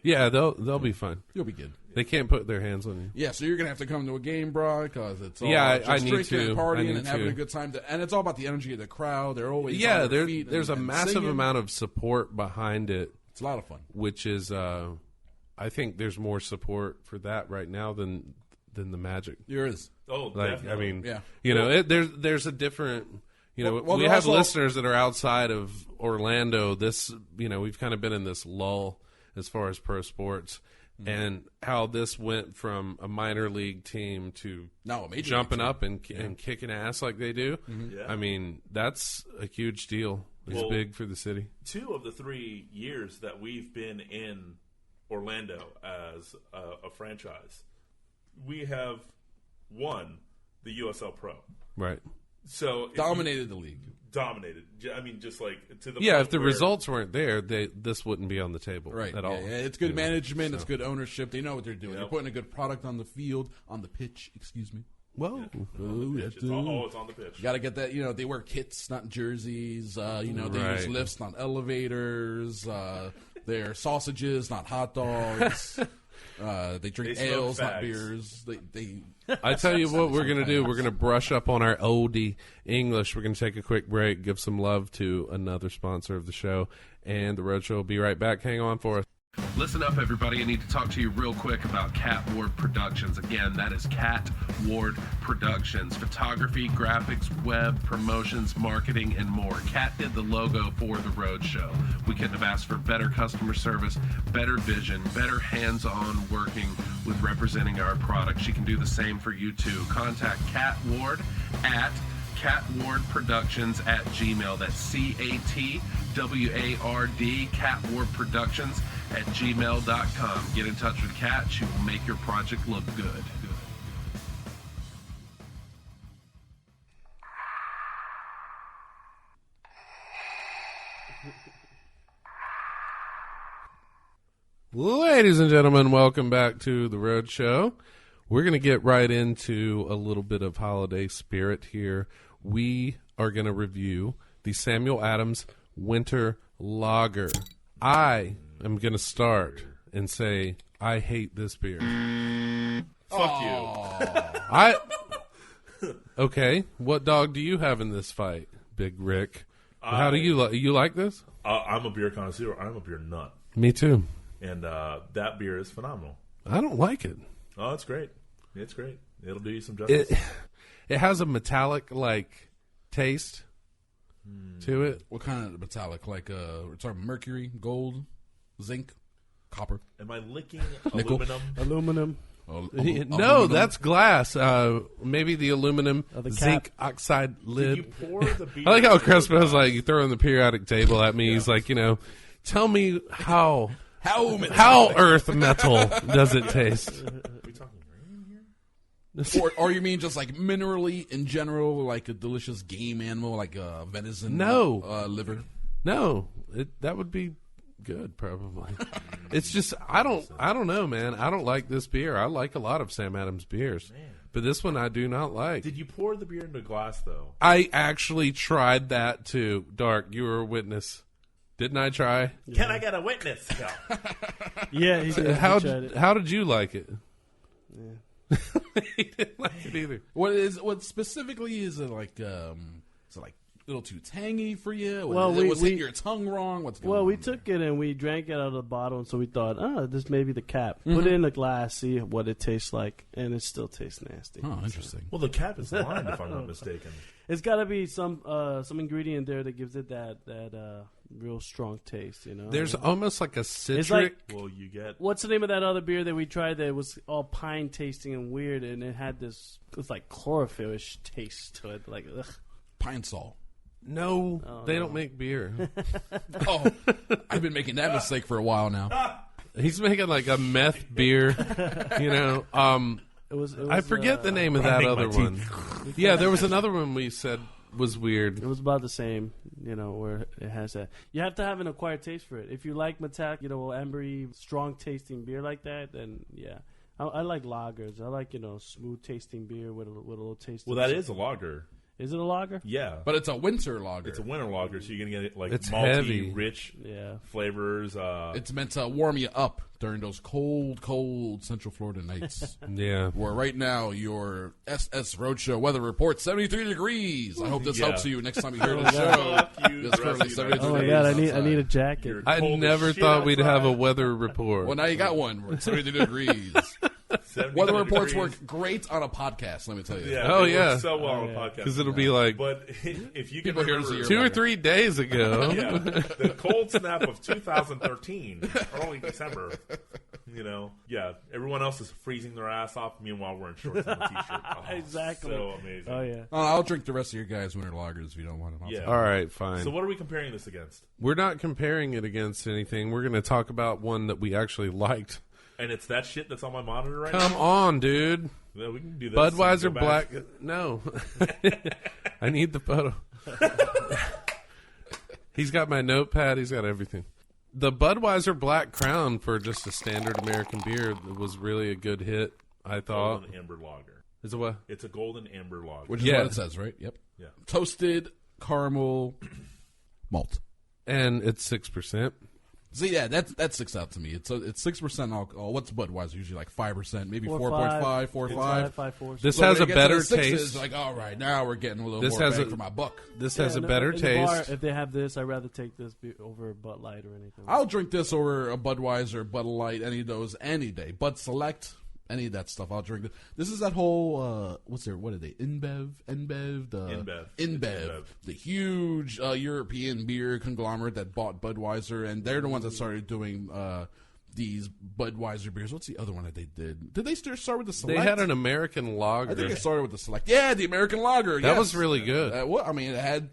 Yeah, they'll be fine. You'll be good. They can't put their hands on you. Yeah, so you're gonna have to come to a game, bro, because it's all I need drinking to and partying and having a good time. And it's all about the energy of the crowd. They're always on their feet there's a massive singing. amount of support behind it. It's a lot of fun. Which is, I think there's more support for that right now than the Magic. There is. Oh, definitely. I mean, yeah. There's a different. We have also listeners that are outside of Orlando. We've kind of been in this lull as far as pro sports, and how this went from a minor league team to jumping up and kicking ass like they do. Mm-hmm. Yeah. I mean, that's a huge deal. It's big for the city. 2 of the 3 years that we've been in Orlando as a franchise, we have won the USL Pro. Right. So dominated the league. Dominated. I mean, just like to the if the results weren't there, this wouldn't be on the table at all. Yeah, it's good management. It's good ownership. They know what they're doing. Yep. They're putting a good product on the field, on the pitch. Excuse me. Whoa. It's on the pitch. You got to get that. They wear kits, not jerseys. They use lifts, not elevators. They're sausages, not hot dogs. They drink ales, not beers. I tell you what we're going to do. We're going to brush up on our oldie English. We're going to take a quick break, give some love to another sponsor of the show, and the Roadshow will be right back. Hang on for us. Listen up, everybody. I need to talk to you real quick about Cat Ward Productions. Again, that is Cat Ward Productions. Photography, graphics, web, promotions, marketing, and more. Cat did the logo for the Roadshow. We couldn't have asked for better customer service, better vision, better hands-on working with representing our product. She can do the same for you, too. Contact Cat Ward at catwardproductions@gmail. That's CATWARD, Cat Ward Productions @gmail.com. Get in touch with Kat. She will make your project look good. Ladies and gentlemen, welcome back to the Roadshow. We're going to get right into a little bit of holiday spirit here. We are going to review the Samuel Adams Winter Lager. I am going to start and say I hate this beer. Fuck you. Okay, what dog do you have in this fight, Big Rick? How do you like this? I'm a beer connoisseur. I'm a beer nut. Me too. And that beer is phenomenal. I don't like it. Oh, it's great. It's great. It'll do you some justice. It has a metallic taste to it. What kind of metallic? Like mercury, gold, zinc, copper. Am I licking aluminum? Aluminum. No, that's glass. Maybe the aluminum zinc oxide lid. Did you pour the beer? I like how Crespo's like throwing the periodic table at me. Yeah. He's like, tell me how earth metal does it taste? Or you mean just like minerally in general, like a delicious game animal, like a venison liver? No, that would be good probably. It's just I don't know, man. I don't like this beer. I like a lot of Sam Adams beers, but this one I do not like. Did you pour the beer into a glass though? I actually tried that too. Dark, you were a witness. Didn't I try? Can I get a witness? Yeah, he did. How did you like it? Yeah. He didn't like it either. What specifically is it like? Is it like little too tangy for you? Well, was hitting your tongue wrong? What's going on? Well, we there? took it and we drank it out of the bottle, and so we thought, this may be the cap. Put it in a glass, see what it tastes like, and it still tastes nasty. Oh, interesting. Well, the cap is lined, if I'm not mistaken. It's got to be some ingredient there that gives it that real strong taste, you know? There's almost like a citric. It's like, Well, you get... what's the name of that other beer that we tried that was all pine tasting and weird, and it had this, it's like chlorophyll-ish taste to it, like, ugh. Pine Sol. No, they don't make beer. Oh, I've been making that mistake for a while now. He's making like a meth beer, you know. It was I forget the name of that other one. Yeah, there was another one we said was weird. It was about the same, you know, where it has that. You have to have an acquired taste for it. If you like metallic, you know, ambery, strong tasting beer like that, then yeah. I like lagers. I like, you know, smooth tasting beer with a little taste. Well, that is a lager. Is it a lager? Yeah. But it's a winter lager. It's a winter lager, so you're going to get like It's malty, heavy. rich flavors. It's meant to warm you up during those cold, cold Central Florida nights. Yeah. Where right now your SS Roadshow weather report 73 degrees. I hope this helps you next time you hear the show. It's currently 73 Oh my degrees god, I outside. need a jacket. You're I cold as never shit thought we'd have a outside. weather report. Well, now you got one. We're at 73 degrees. 79 Weather reports degrees. work great on a podcast, let me tell you. Yeah, Oh, they yeah. work so well on a podcast. Because it'll be like But if you can People hear remember... us a year 2 or 3 days ago. Yeah, the cold snap of 2013, early December. You know, yeah, everyone else is freezing their ass off. Meanwhile, we're in shorts and a t-shirt. Oh, Exactly. so amazing. Oh yeah. I'll drink the rest of your guys' winter lagers if you don't want them. Yeah. All right, fine. So what are we comparing this against? We're not comparing it against anything. We're going to talk about one that we actually liked. And it's that shit that's on my monitor right Come now. on, dude. Yeah, we can do this. Budweiser Go back. Black. No. I need the photo. He's got my notepad. He's got everything. The Budweiser Black Crown for just a standard American beer was really a good hit, I thought. Golden amber lager. Is it what? It's a golden amber lager. Which is Yeah. what it says, right? Yep. Yeah. Toasted caramel malt. And it's 6%. See, yeah, that sticks out to me. It's 6% alcohol. What's Budweiser? Usually like 5%, maybe 4.5, 4.5. 5.4. This So when has it a gets to better the sixes, taste. Like, all right, now we're getting a little This more has bang a- for my buck. This has a in the- better in the bar, taste. if they have this, I'd rather take this over Bud Light or anything. I'll drink this over a Budweiser, Bud Light, any of those, any day. Bud Select, any of that stuff, I'll drink it. This is that whole, what are they? InBev? InBev. InBev. It's InBev. The huge European beer conglomerate that bought Budweiser, and they're the ones that started doing these Budweiser beers. What's the other one that they did? Did they start with the Select? They had an American lager. I think it started with the Select. Yeah, the American Lager. That yes. was really good. Well, I mean, it had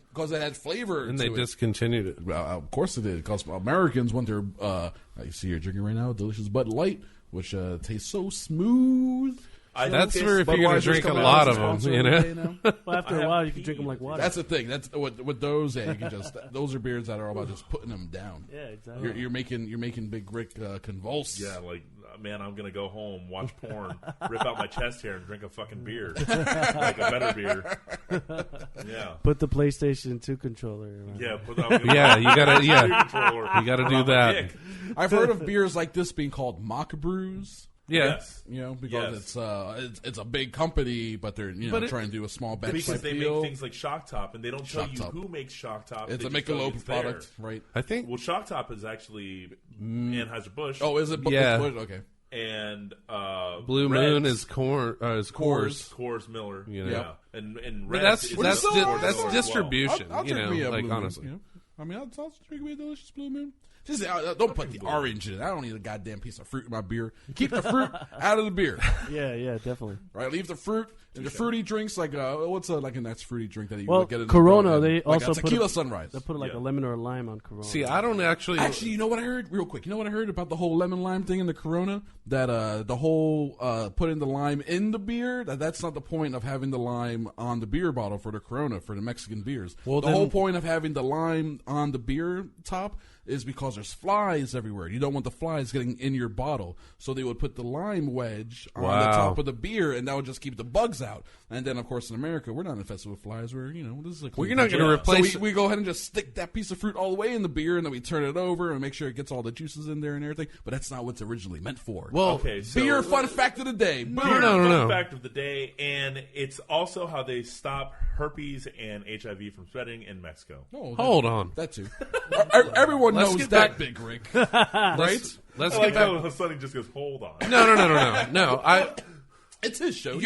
flavor. And to they it. discontinued it. Well, of course it did, because Americans want their. I see you're drinking right now, delicious Bud Light, which tastes so smooth. That's think for if you're going to Budweiser's drink a coming out lot as of a them, sponsor you every know? day now. Well, after a while, you can drink them like water. That's the thing. That's with those. Yeah, you can just. Those are beers that are all about just putting them down. Yeah, exactly. You're making Big Rick convulse. Yeah, like, man, I'm going to go home, watch porn, rip out my chest hair, and drink a fucking beer. Like a better beer. Yeah. Put the PlayStation 2 controller. Around. Yeah, put that Yeah, you gotta- yeah. you gotta do that. I've heard of beers like this being called mock brews. Yeah. Yes. You know, because Yes. it's a big company, but they're But trying to do a small batch Because type they deal. make things like Shock Top, and they don't tell Shock you Top. who makes Shock Top. It's They a just tell you Michelob it's product, there. right? I think Well, Shock Top is actually Anheuser-Busch. Oh, is it? Yeah. Okay. And Blue Reds, Moon is Coors. Coors Miller. You know. Yeah. And But Reds that's is that's Coors di- Miller that's as well. distribution. I'll you drink know, me a like Blue Moon, honestly. you know? I mean, I'll drink me a delicious Blue Moon. Just don't put the orange in it. I don't need a goddamn piece of fruit in my beer. Keep the fruit out of the beer. Yeah, definitely. Right, leave the fruit and the fruity drinks like what's like a nice fruity drink that you Well, would get in Corona, the they like also a put tequila a- sunrise. They put like Yeah. a lemon or a lime on Corona. See, I don't actually. Actually, you know what I heard? Real quick, you know what I heard about the whole lemon lime thing in the Corona? That the whole putting the lime in the beer. That's not the point of having the lime on the beer bottle for the Corona for the Mexican beers. Well, the then- whole point of having the lime on the beer top is because there's flies everywhere. You don't want the flies getting in your bottle. So they would put the lime wedge on the top of the beer, and that would just keep the bugs out. And then, of course, in America, we're not infested with flies. This is a clean you're not going to replace... So we go ahead and just stick that piece of fruit all the way in the beer, and then we turn it over and make sure it gets all the juices in there and everything. But that's not what's originally meant for. Well, okay, so beer fun fact of the day. No. Fun fact of the day, and it's also how they stop herpes and HIV from spreading in Mexico. Oh, hold on. That too. Everyone knows that, Big Rick. Right? Let's get back. How Sunny just goes, hold on. No. It's his show.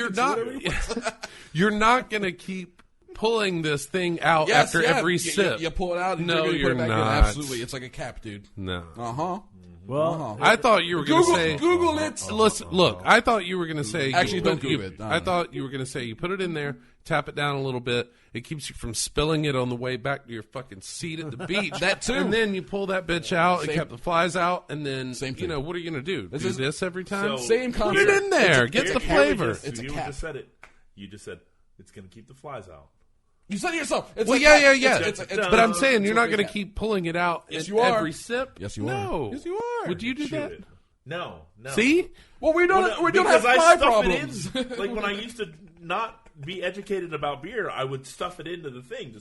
You're not going to keep pulling this thing out after every sip. You pull it out. And no, you're not. Absolutely, it's like a cap, dude. No. Well, I thought you were going to say... Google it. Listen, look, I thought you were going to say... Actually, don't Google it. I thought you were going to say you put it in there, tap it down a little bit. It keeps you from spilling it on the way back to your fucking seat at the beach. That too. And then you pull that bitch out and kept the flies out. And then, Same thing. what are you going to do? Do this every time? Same concept. Put it in there. Get the flavor. It's a cap. Just said it. You just said it's going to keep the flies out. You said it yourself. It's But I'm saying you're not going to keep pulling it out every sip. Yes, you are. No. Yes, you are. Would you do that? No. See? Well, we don't have fly problems. Like when I used to not be educated about beer, I would stuff it into the thing.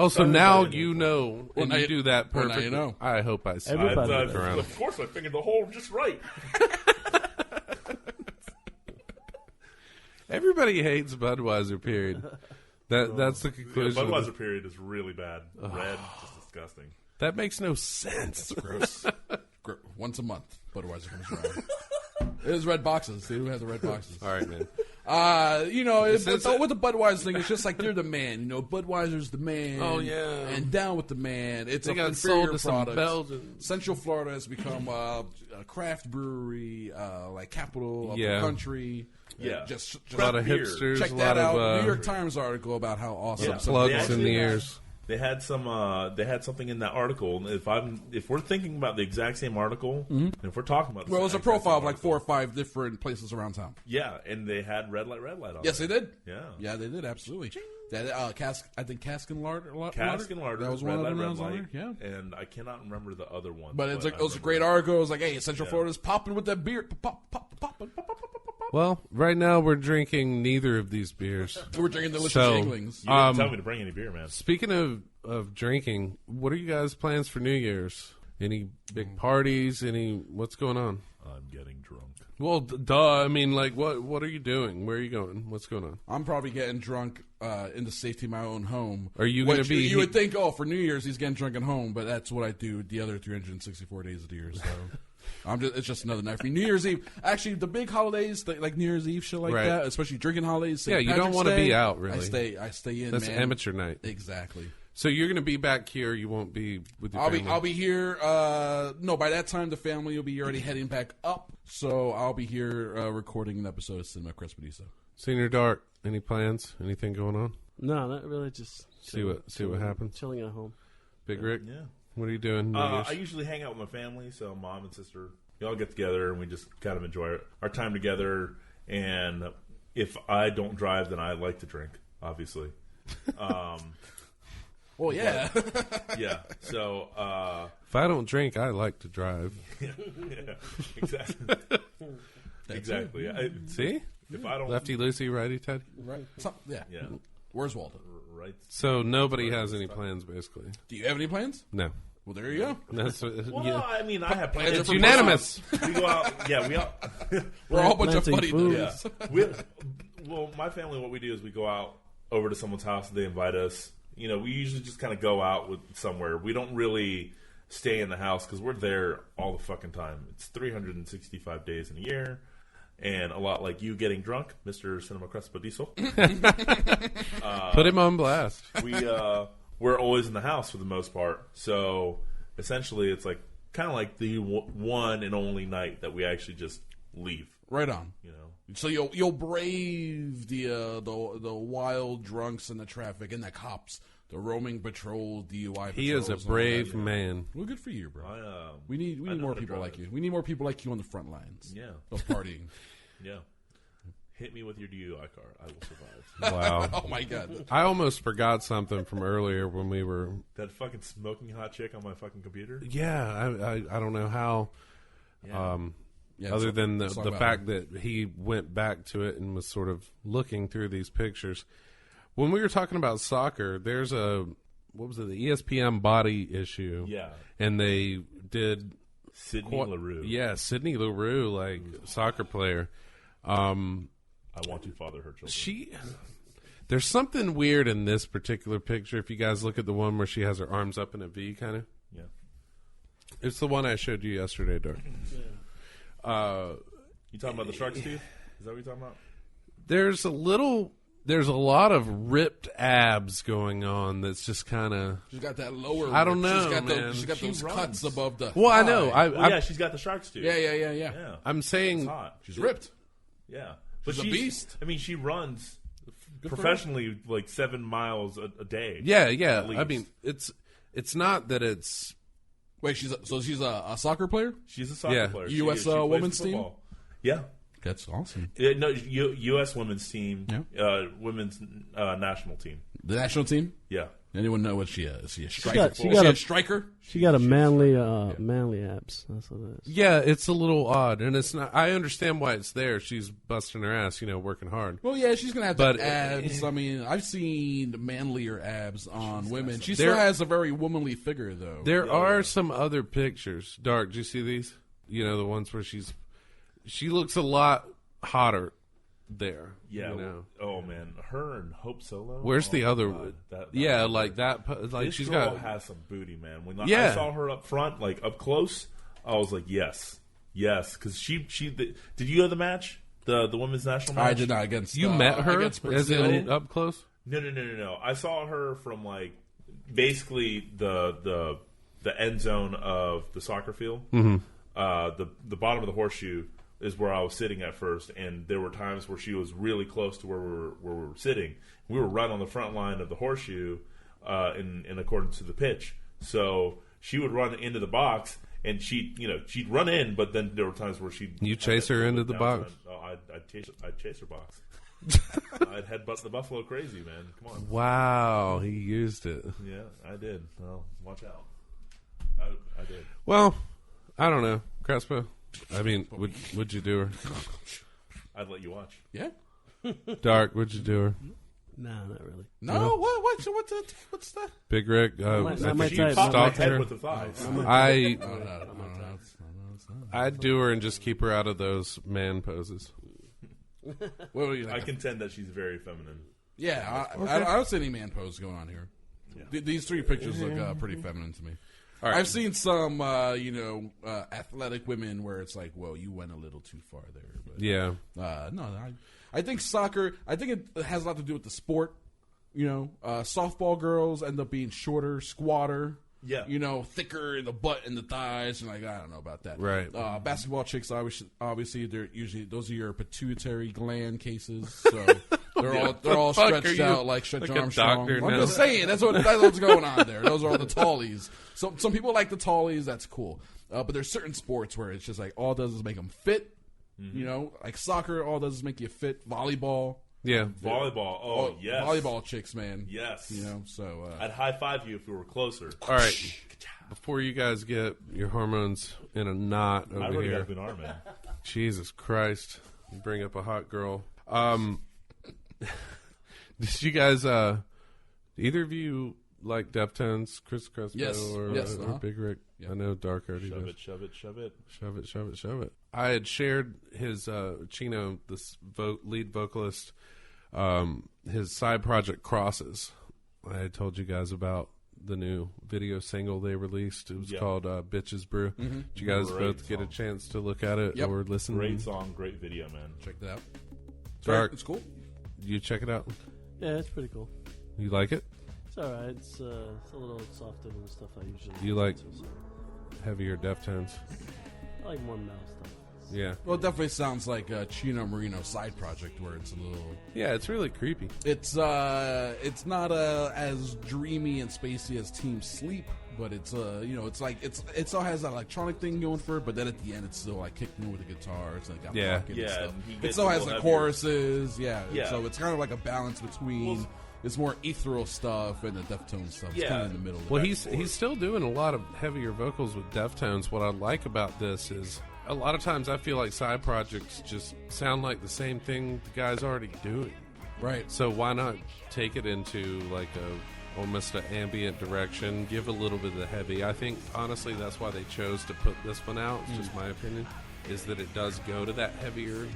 So now you know, and you do that perfectly. Now you know. I hope I see Everybody it around. Of course, I figured the hole just right. Everybody hates Budweiser, period. That's the conclusion. Budweiser, period, is really bad. Red, just disgusting. That makes no sense. Gross. Once a month, Budweiser comes around. It is red boxes. They do have the red boxes. All right, man. With the Budweiser thing, it's just like they're the man. Budweiser's the man. Oh yeah, and down with the man. It's they a got inferior sold to product. some Belgians. Central Florida has become a craft brewery, like capital of the country. Yeah, just a lot of hipsters. Check that out. New York Times article about how awesome. Plugs in the ears. They had something in that article. If we're thinking about the exact same article, and if we're talking about it was a profile of like 4 or 5 different places around town. Yeah, and they had red light on. Yes, they did. Yeah, they did absolutely. That I think Cask and Larder. That was one of them. Red light. Yeah, and I cannot remember the other one. But it was a great article. It was like, hey, Central Florida's popping with that beer. Pop. Well, right now we're drinking neither of these beers. We're drinking delicious Inglings. You didn't tell me to bring any beer, man. Speaking of drinking, what are you guys' plans for New Year's? Any big parties? What's going on? I'm getting drunk. Well, duh. I mean, like, what are you doing? Where are you going? What's going on? I'm probably getting drunk in the safety of my own home. Are you going to be... You would think, for New Year's he's getting drunk at home, but that's what I do the other 364 days of the year, so... it's just another night for me. New Year's Eve. Actually, the big holidays, like New Year's Eve, shit like that, especially drinking holidays. St. You don't want to be out, really. I stay in, That's man. amateur night. Exactly. So you're going to be back here. You won't be with your family? I'll be here. No, by that time, the family will be already heading back up. So I'll be here recording an episode of Cinema Crespo. Senior Dark, any plans? Anything going on? No, not really. Just see what happens. Chilling at home. Big Rick? Yeah. What are you doing? I usually hang out with my family, so mom and sister, we all get together and we just kind of enjoy our time together. And if I don't drive, then I like to drink, obviously. Well, yeah. Yeah. So if I don't drink, I like to drive. Yeah, exactly. Exactly. See? If I don't lefty loosey, righty tighty. Right. Yeah. Where's Walter? Right. So nobody has any plans, basically. Do you have any plans? No. Well, there you go. I mean, I have plans. It's unanimous. We go out. Yeah, we're all a bunch of funny dudes. Yeah. Well, my family, what we do is we go out over to someone's house. They invite us. We usually just kind of go out with somewhere. We don't really stay in the house because we're there all the fucking time. It's 365 days in a year. And a lot like you getting drunk, Mr. Cinema Crespo Diesel. Put him on blast. We're always in the house for the most part. So essentially it's like kind of like the one and only night that we actually just leave. Right on. So you'll brave the wild drunks and the traffic and the cops, the roaming patrol, DUI patrols. He is a brave man. Well, good for you, bro. We need more people like you. We need more people like you on the front lines. Yeah. Of partying. Yeah. Hit me with your DUI card. I will survive. Wow. Oh, my God. I almost forgot something from earlier when we were... That fucking smoking hot chick on my fucking computer? Yeah, I don't know how... Yeah. other than the fact that he went back to it and was sort of looking through these pictures. When we were talking about soccer, there's the ESPN body issue. Yeah. And they did... Sydney LaRue. Yeah, Sydney LaRue, soccer player. I want to father her children. There's something weird in this particular picture. If you guys look at the one where she has her arms up in a V, kind of. Yeah. It's the one I showed you yesterday, Dirk. Yeah. You talking about the shark's tooth? Is that what you're talking about? There's a lot of ripped abs going on. That's just kind of. She's got that lower. I don't know, man. She's got those cuts above the. Well, I know. Yeah, she's got the shark's tooth. Yeah. I'm saying it's hot. She's ripped. Yeah, she's a beast. I mean, she runs professionally 7 miles a day. Yeah. I mean, it's not that it's. Wait, she's a soccer player? She's a soccer player. U.S. women's team? Yeah. That's awesome. No, U.S. women's team, women's national team. The national team? Yeah. Anyone know what she is? Is she a striker? She got a striker? She got a manly abs. That's what it is. Yeah, it's a little odd, and it's not. I understand why it's there. She's busting her ass, working hard. Well, yeah, she's gonna have abs. I mean, I've seen manlier abs on women. She still has a very womanly figure, though. There are some other pictures. Dark, do you see these? The ones where she looks a lot hotter there. Yeah. Oh man, her and Hope Solo. Where's the other one? That This she's girl has some booty, man. When I saw her up front, up close, I was like, yes, because she. Did you go to the match, the women's national match? I did not against. You met her as in up close? No. I saw her from basically the end zone of the soccer field. Mm-hmm. The bottom of the horseshoe is where I was sitting at first, and there were times where she was really close to where we were sitting. We were right on the front line of the horseshoe in accordance to the pitch. So she would run into the box, and she'd run in, but then there were times where she'd... You chase her into the box? Oh, I'd chase her box. I'd headbutt the buffalo crazy, man. Come on. Wow, he used it. Yeah, I did. Well, watch out. I did. Well, I don't know. Crespo, I mean, would you do her? I'd let you watch. Yeah. Dark, would you do her? No, not really. No? What's that? Big Rick, she stalked her with the thighs. I'd do her and just keep her out of those man poses. I contend that she's very feminine. Yeah, I don't see any man pose going on here. Yeah. These three pictures look pretty feminine to me. All right. I've seen some, athletic women where it's like, whoa, you went a little too far there. But, yeah. No, I think soccer, I think it has a lot to do with the sport. Softball girls end up being shorter, squatter. Yeah. Thicker in the butt and the thighs, and I don't know about that. Right. Basketball chicks, obviously, they're usually those are your pituitary gland cases, so they're all stretched out like Stretch Armstrong. I'm just saying that's what's going on there. Those are all the tallies. So some people like the tallies. That's cool. But there's certain sports where it's just like all it does is make them fit. Mm-hmm. Like soccer, all it does is make you fit. Volleyball. Yeah, volleyball. Oh, yes, volleyball chicks, man. Yes, So I'd high five you if we were closer. All right, before you guys get your hormones in a knot over I already here, got an arm, man. Jesus Christ, you bring up a hot girl. Did you guys? Either of you like Deftones, Chris Crespo or Big Rick? Yep. I know Dark already does. Shove it. I had shared his Chino, this lead vocalist, his side project Crosses. I had told you guys about the new video single they released. It was called Bitches Brew. Mm-hmm. Did you guys both get a chance to look at it or listen? Great song, great video, man. Check that out. Dark, it's cool. You check it out? Yeah, it's pretty cool. You like it? It's alright. It's a little softer than the stuff I usually You like heavier Deftones? I like more metal stuff. Yeah. Well, it definitely sounds like a Chino Marino side project where it's a little... Yeah, it's really creepy. It's not as dreamy and spacey as Team Sleep, But it's it's like it still has that electronic thing going for it, but then at the end it's still like kicking with a guitar. It's like got pocket and stuff. It still has the choruses, so it's kind of like a balance between it's more ethereal stuff and the Deftones stuff. It's kind of in the middle. Well, he's still doing a lot of heavier vocals with Deftones. What I like about this is a lot of times I feel like side projects just sound like the same thing the guy's already doing. Right. So why not take it into like almost an ambient direction, give a little bit of the heavy. I think honestly that's why they chose to put this one out. It's just my opinion, is that it does go to that heavier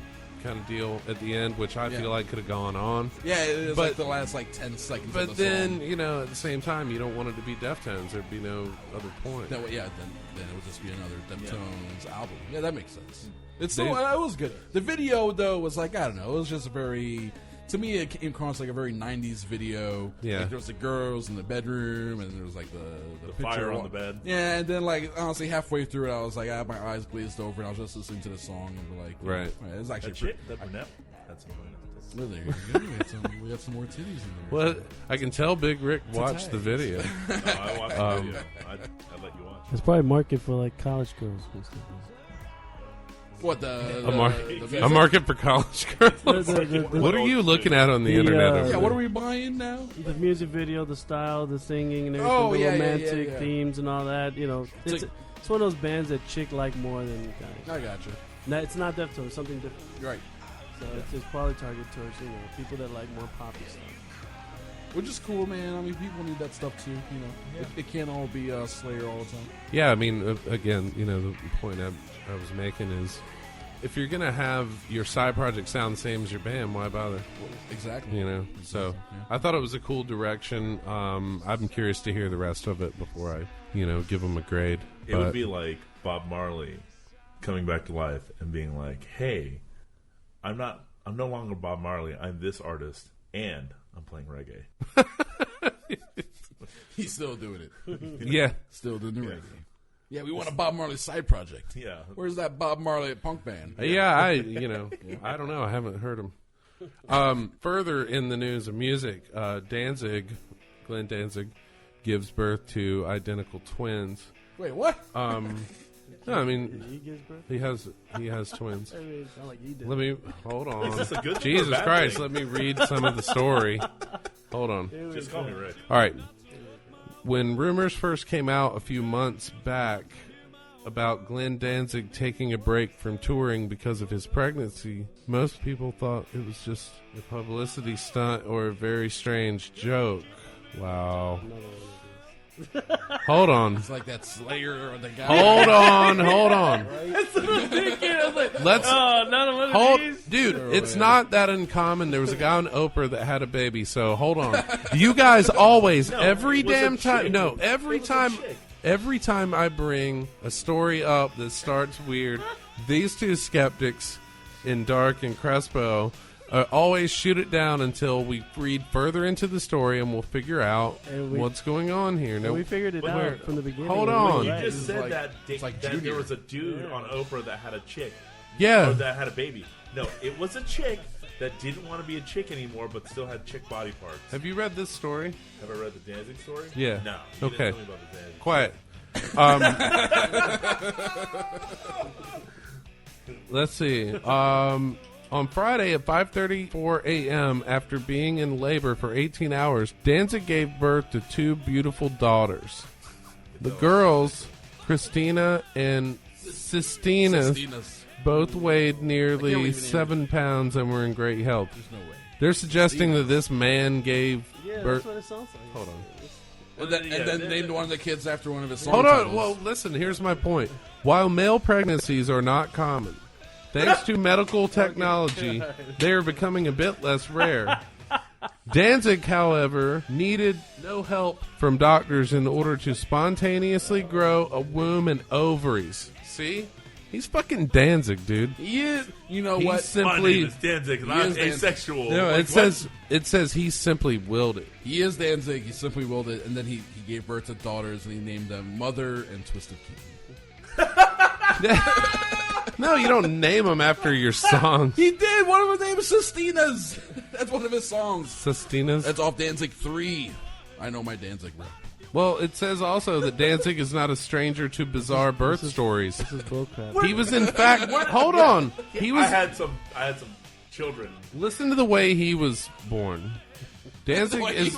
kind of deal at the end, which I feel like could have gone on. Yeah, it is like the last 10 seconds. But of the then song. At the same time, you don't want it to be Deftones. There'd be no other point. Then it would just be another Deftones album. Yeah, that makes sense. It's still it was good. The video though was like, I don't know, it was just a very. To me, it came across like a very 90s video. Yeah. Like there was the girls in the bedroom, and there was like the fire on the bed. Yeah, and then like honestly, halfway through it, I was like, I had my eyes glazed over, and I was just listening to the song, and like, right. It was actually that chick, that brunette. That's well, there you go. We got some more titties in there. Well, I can tell Big Rick watched the video. No, I watched the video. I'd let you watch. It's probably market for like college girls. What a market for college girls? What are you looking at on the internet? What are we buying now? The music video, the style, the singing, and everything, the romantic themes and all that. You know, it's one of those bands that chick like more than guys. I gotcha. No, it's not Deftones. It's something different. Right. So it's probably targeted towards people that like more poppy stuff. Which is cool, man. I mean, people need that stuff too. You know, it can't all be Slayer all the time. Yeah, I mean, again, the point I was making is, if you're gonna have your side project sound the same as your band, why bother? Exactly. So I thought it was a cool direction. I'm curious to hear the rest of it before I, give them a grade. It would be like Bob Marley coming back to life and being like, "Hey, I'm no longer Bob Marley. I'm this artist, and I'm playing reggae." He's still doing it. Yeah, still doing the reggae. Yeah, we want a Bob Marley side project. Yeah, where's that Bob Marley punk band? Yeah, I don't know. I haven't heard him. Further in the news of music, Glenn Danzig, gives birth to identical twins. Wait, what? No, I mean, he has twins. Let me hold on. Is this a good Jesus or bad Christ! thing? Let me read some of the story. Hold on. Just call me Rick. All right. When rumors first came out a few months back about Glenn Danzig taking a break from touring because of his pregnancy, most people thought it was just a publicity stunt or a very strange joke. Wow. Hold on. It's like that Slayer or the guy. Hold on. It's ridiculous. Let's hold, dude. It's not that uncommon. There was a guy on Oprah that had a baby. So hold on. You guys always every time I bring a story up that starts weird, these two skeptics in Dark and Crespo always shoot it down until we read further into the story and we'll figure out what's going on here. No, we figured it out from the beginning. Hold on. You just said that there was a dude on Oprah that had a chick. Yeah. Or that had a baby. No, it was a chick that didn't want to be a chick anymore but still had chick body parts. Have you read this story? Have I read the Danzig story? Yeah. No. Okay. Didn't tell me about the Danzig Quiet. Let's see. On Friday at 5:34 a.m., after being in labor for 18 hours, Danzig gave birth to two beautiful daughters. The girls, Christina and Sistinas, both weighed nearly 7 pounds and were in great health. There's no way. They're suggesting that this man gave birth. That's what it sounds like. Hold on. And then named one of the kids after one of his songs. Hold on. Well, listen, here's my point. While male pregnancies are not common, thanks to medical technology, they are becoming a bit less rare. Danzig, however, needed no help from doctors in order to spontaneously grow a womb and ovaries. See? He's fucking Danzig, dude. He is. You know He's what? simply, My name is Danzig, and I'm asexual. No, Like, it says he simply willed it. He is Danzig. He simply willed it, and then he gave birth to daughters, and he named them Mother and Twisted Keaton. No, you don't name them after your songs. He did. One of them names is Sistinas. That's one of his songs. Sistinas? That's off Danzig 3. I know my Danzig rap. Well, it says also that Danzig is not a stranger to bizarre birth stories. This is bullcrap. He was in fact. Hold on. He was. I had some children. Listen to the way he was born. Danzig is.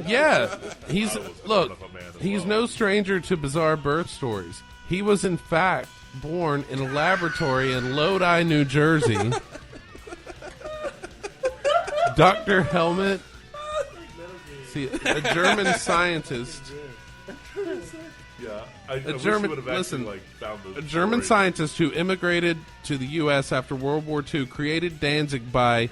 Yeah, he's look. He's no stranger to bizarre birth stories. He was in fact born in a laboratory in Lodi, New Jersey. Dr. Helmut, a German scientist. Yeah, A German scientist who immigrated to the U.S. after World War II created Danzig by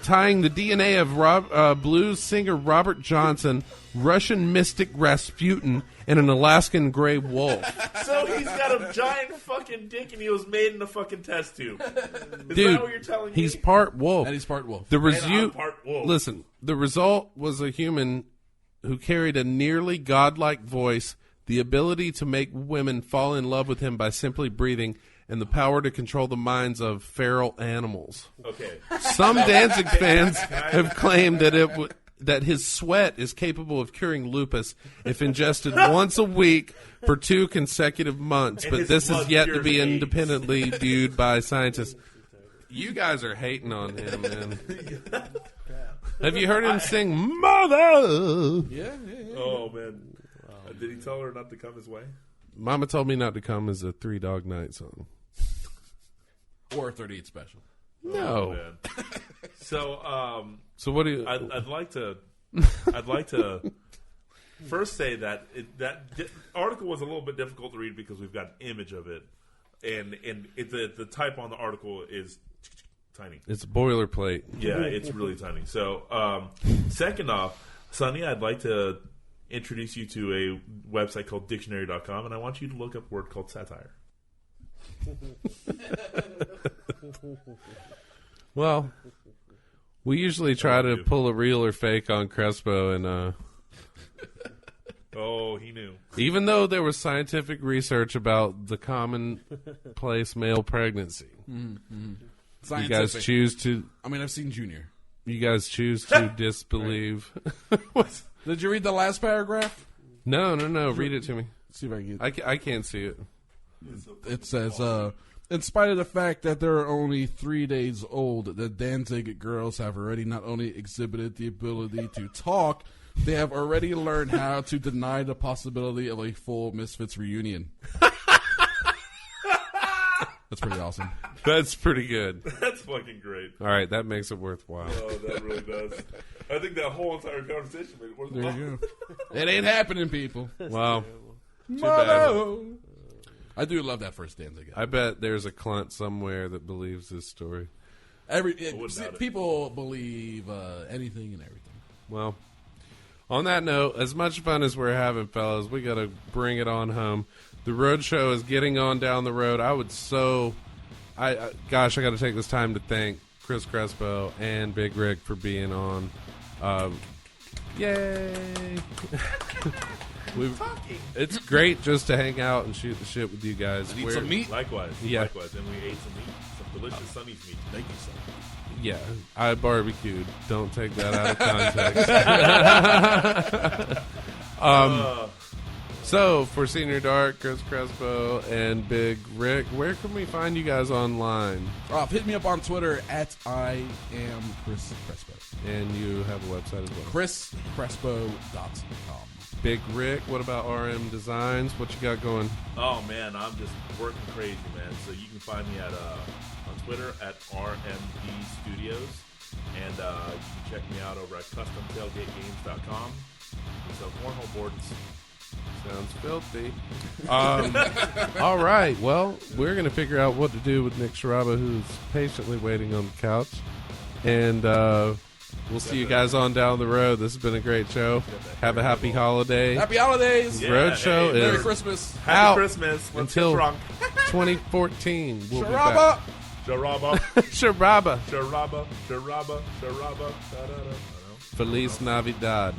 tying the DNA of blues singer Robert Johnson, Russian mystic Rasputin, and an Alaskan gray wolf. So he's got a giant fucking dick and he was made in a fucking test tube. Is Dude, that what you're telling me? he's part wolf. And he's part wolf. I'm part wolf. Listen, the result was a human who carried a nearly godlike voice, the ability to make women fall in love with him by simply breathing, and the power to control the minds of feral animals. Okay. Some Danzig fans have claimed that his sweat is capable of curing lupus if ingested once a week for 2 consecutive months, but this is yet to be independently viewed by scientists. You guys are hating on him, man. Have you heard him sing Mother? Yeah. Oh, man. Did he tell her not to come his way? Mama Told Me Not to Come is a 3 Dog Night song. Or 38 Special. No. Oh, man. So what do you... I'd like to first say that that article was a little bit difficult to read because we've got an image of it, and the type on the article is tiny. It's boilerplate. Yeah, it's really tiny. So second off, Sunny, I'd like to introduce you to a website called dictionary.com, and I want you to look up a word called satire. Well, we usually try to pull a real or fake on Crespo, and oh, he knew. Even though there was scientific research about the commonplace male pregnancy, you guys choose to. I mean, I've seen Junior. You guys choose to disbelieve. Did you read the last paragraph? No. Read it to me. Let's see if I can get. I can't see it. It says, in spite of the fact that they're only 3 days old, the Danzig girls have already not only exhibited the ability to talk, they have already learned how to deny the possibility of a full Misfits reunion. That's pretty awesome. That's pretty good. That's fucking great. All right, that makes it worthwhile. Oh, that really does. I think that whole entire conversation made it worthwhile. There you go. It ain't happening, people. Wow. Too Mother. bad. I do love that first Danzig guy. I bet there's a clunt somewhere that believes this story. People believe anything and everything. Well, on that note, as much fun as we're having, fellas, we got to bring it on home. The Roadshow is getting on down the road. I got to take this time to thank Chris Crespo and Big Rick for being on. Yay! It's great just to hang out and shoot the shit with you guys. Eat some meat. Likewise. Yeah. Likewise. And we ate some meat. Some delicious Sunny's meat. Thank you, Sunny. Yeah, I barbecued. Don't take that out of context. So, for Senior Dark, Chris Crespo, and Big Rick, where can we find you guys online? Hit me up on Twitter at I am Chris Crespo. And you have a website as well. ChrisCrespo.com. Big Rick, what about RM Designs? What you got going? Oh, man, I'm just working crazy, man. So you can find me at on Twitter at RMD Studios. And you can check me out over at CustomTailgateGames.com. We sell cornhole boards. Sounds filthy. All right. Well, we're going to figure out what to do with Nick Sharaba, who's patiently waiting on the couch. And we'll see you guys on down the road. This has been a great show. Have a happy holiday. Happy holidays. Yeah, Roadshow is Merry Christmas. Happy Christmas. Let's until get drunk. 2014. We'll Sharaba. Sharaba. Sharaba. Sharaba. Sharaba. Sharaba. Feliz Navidad.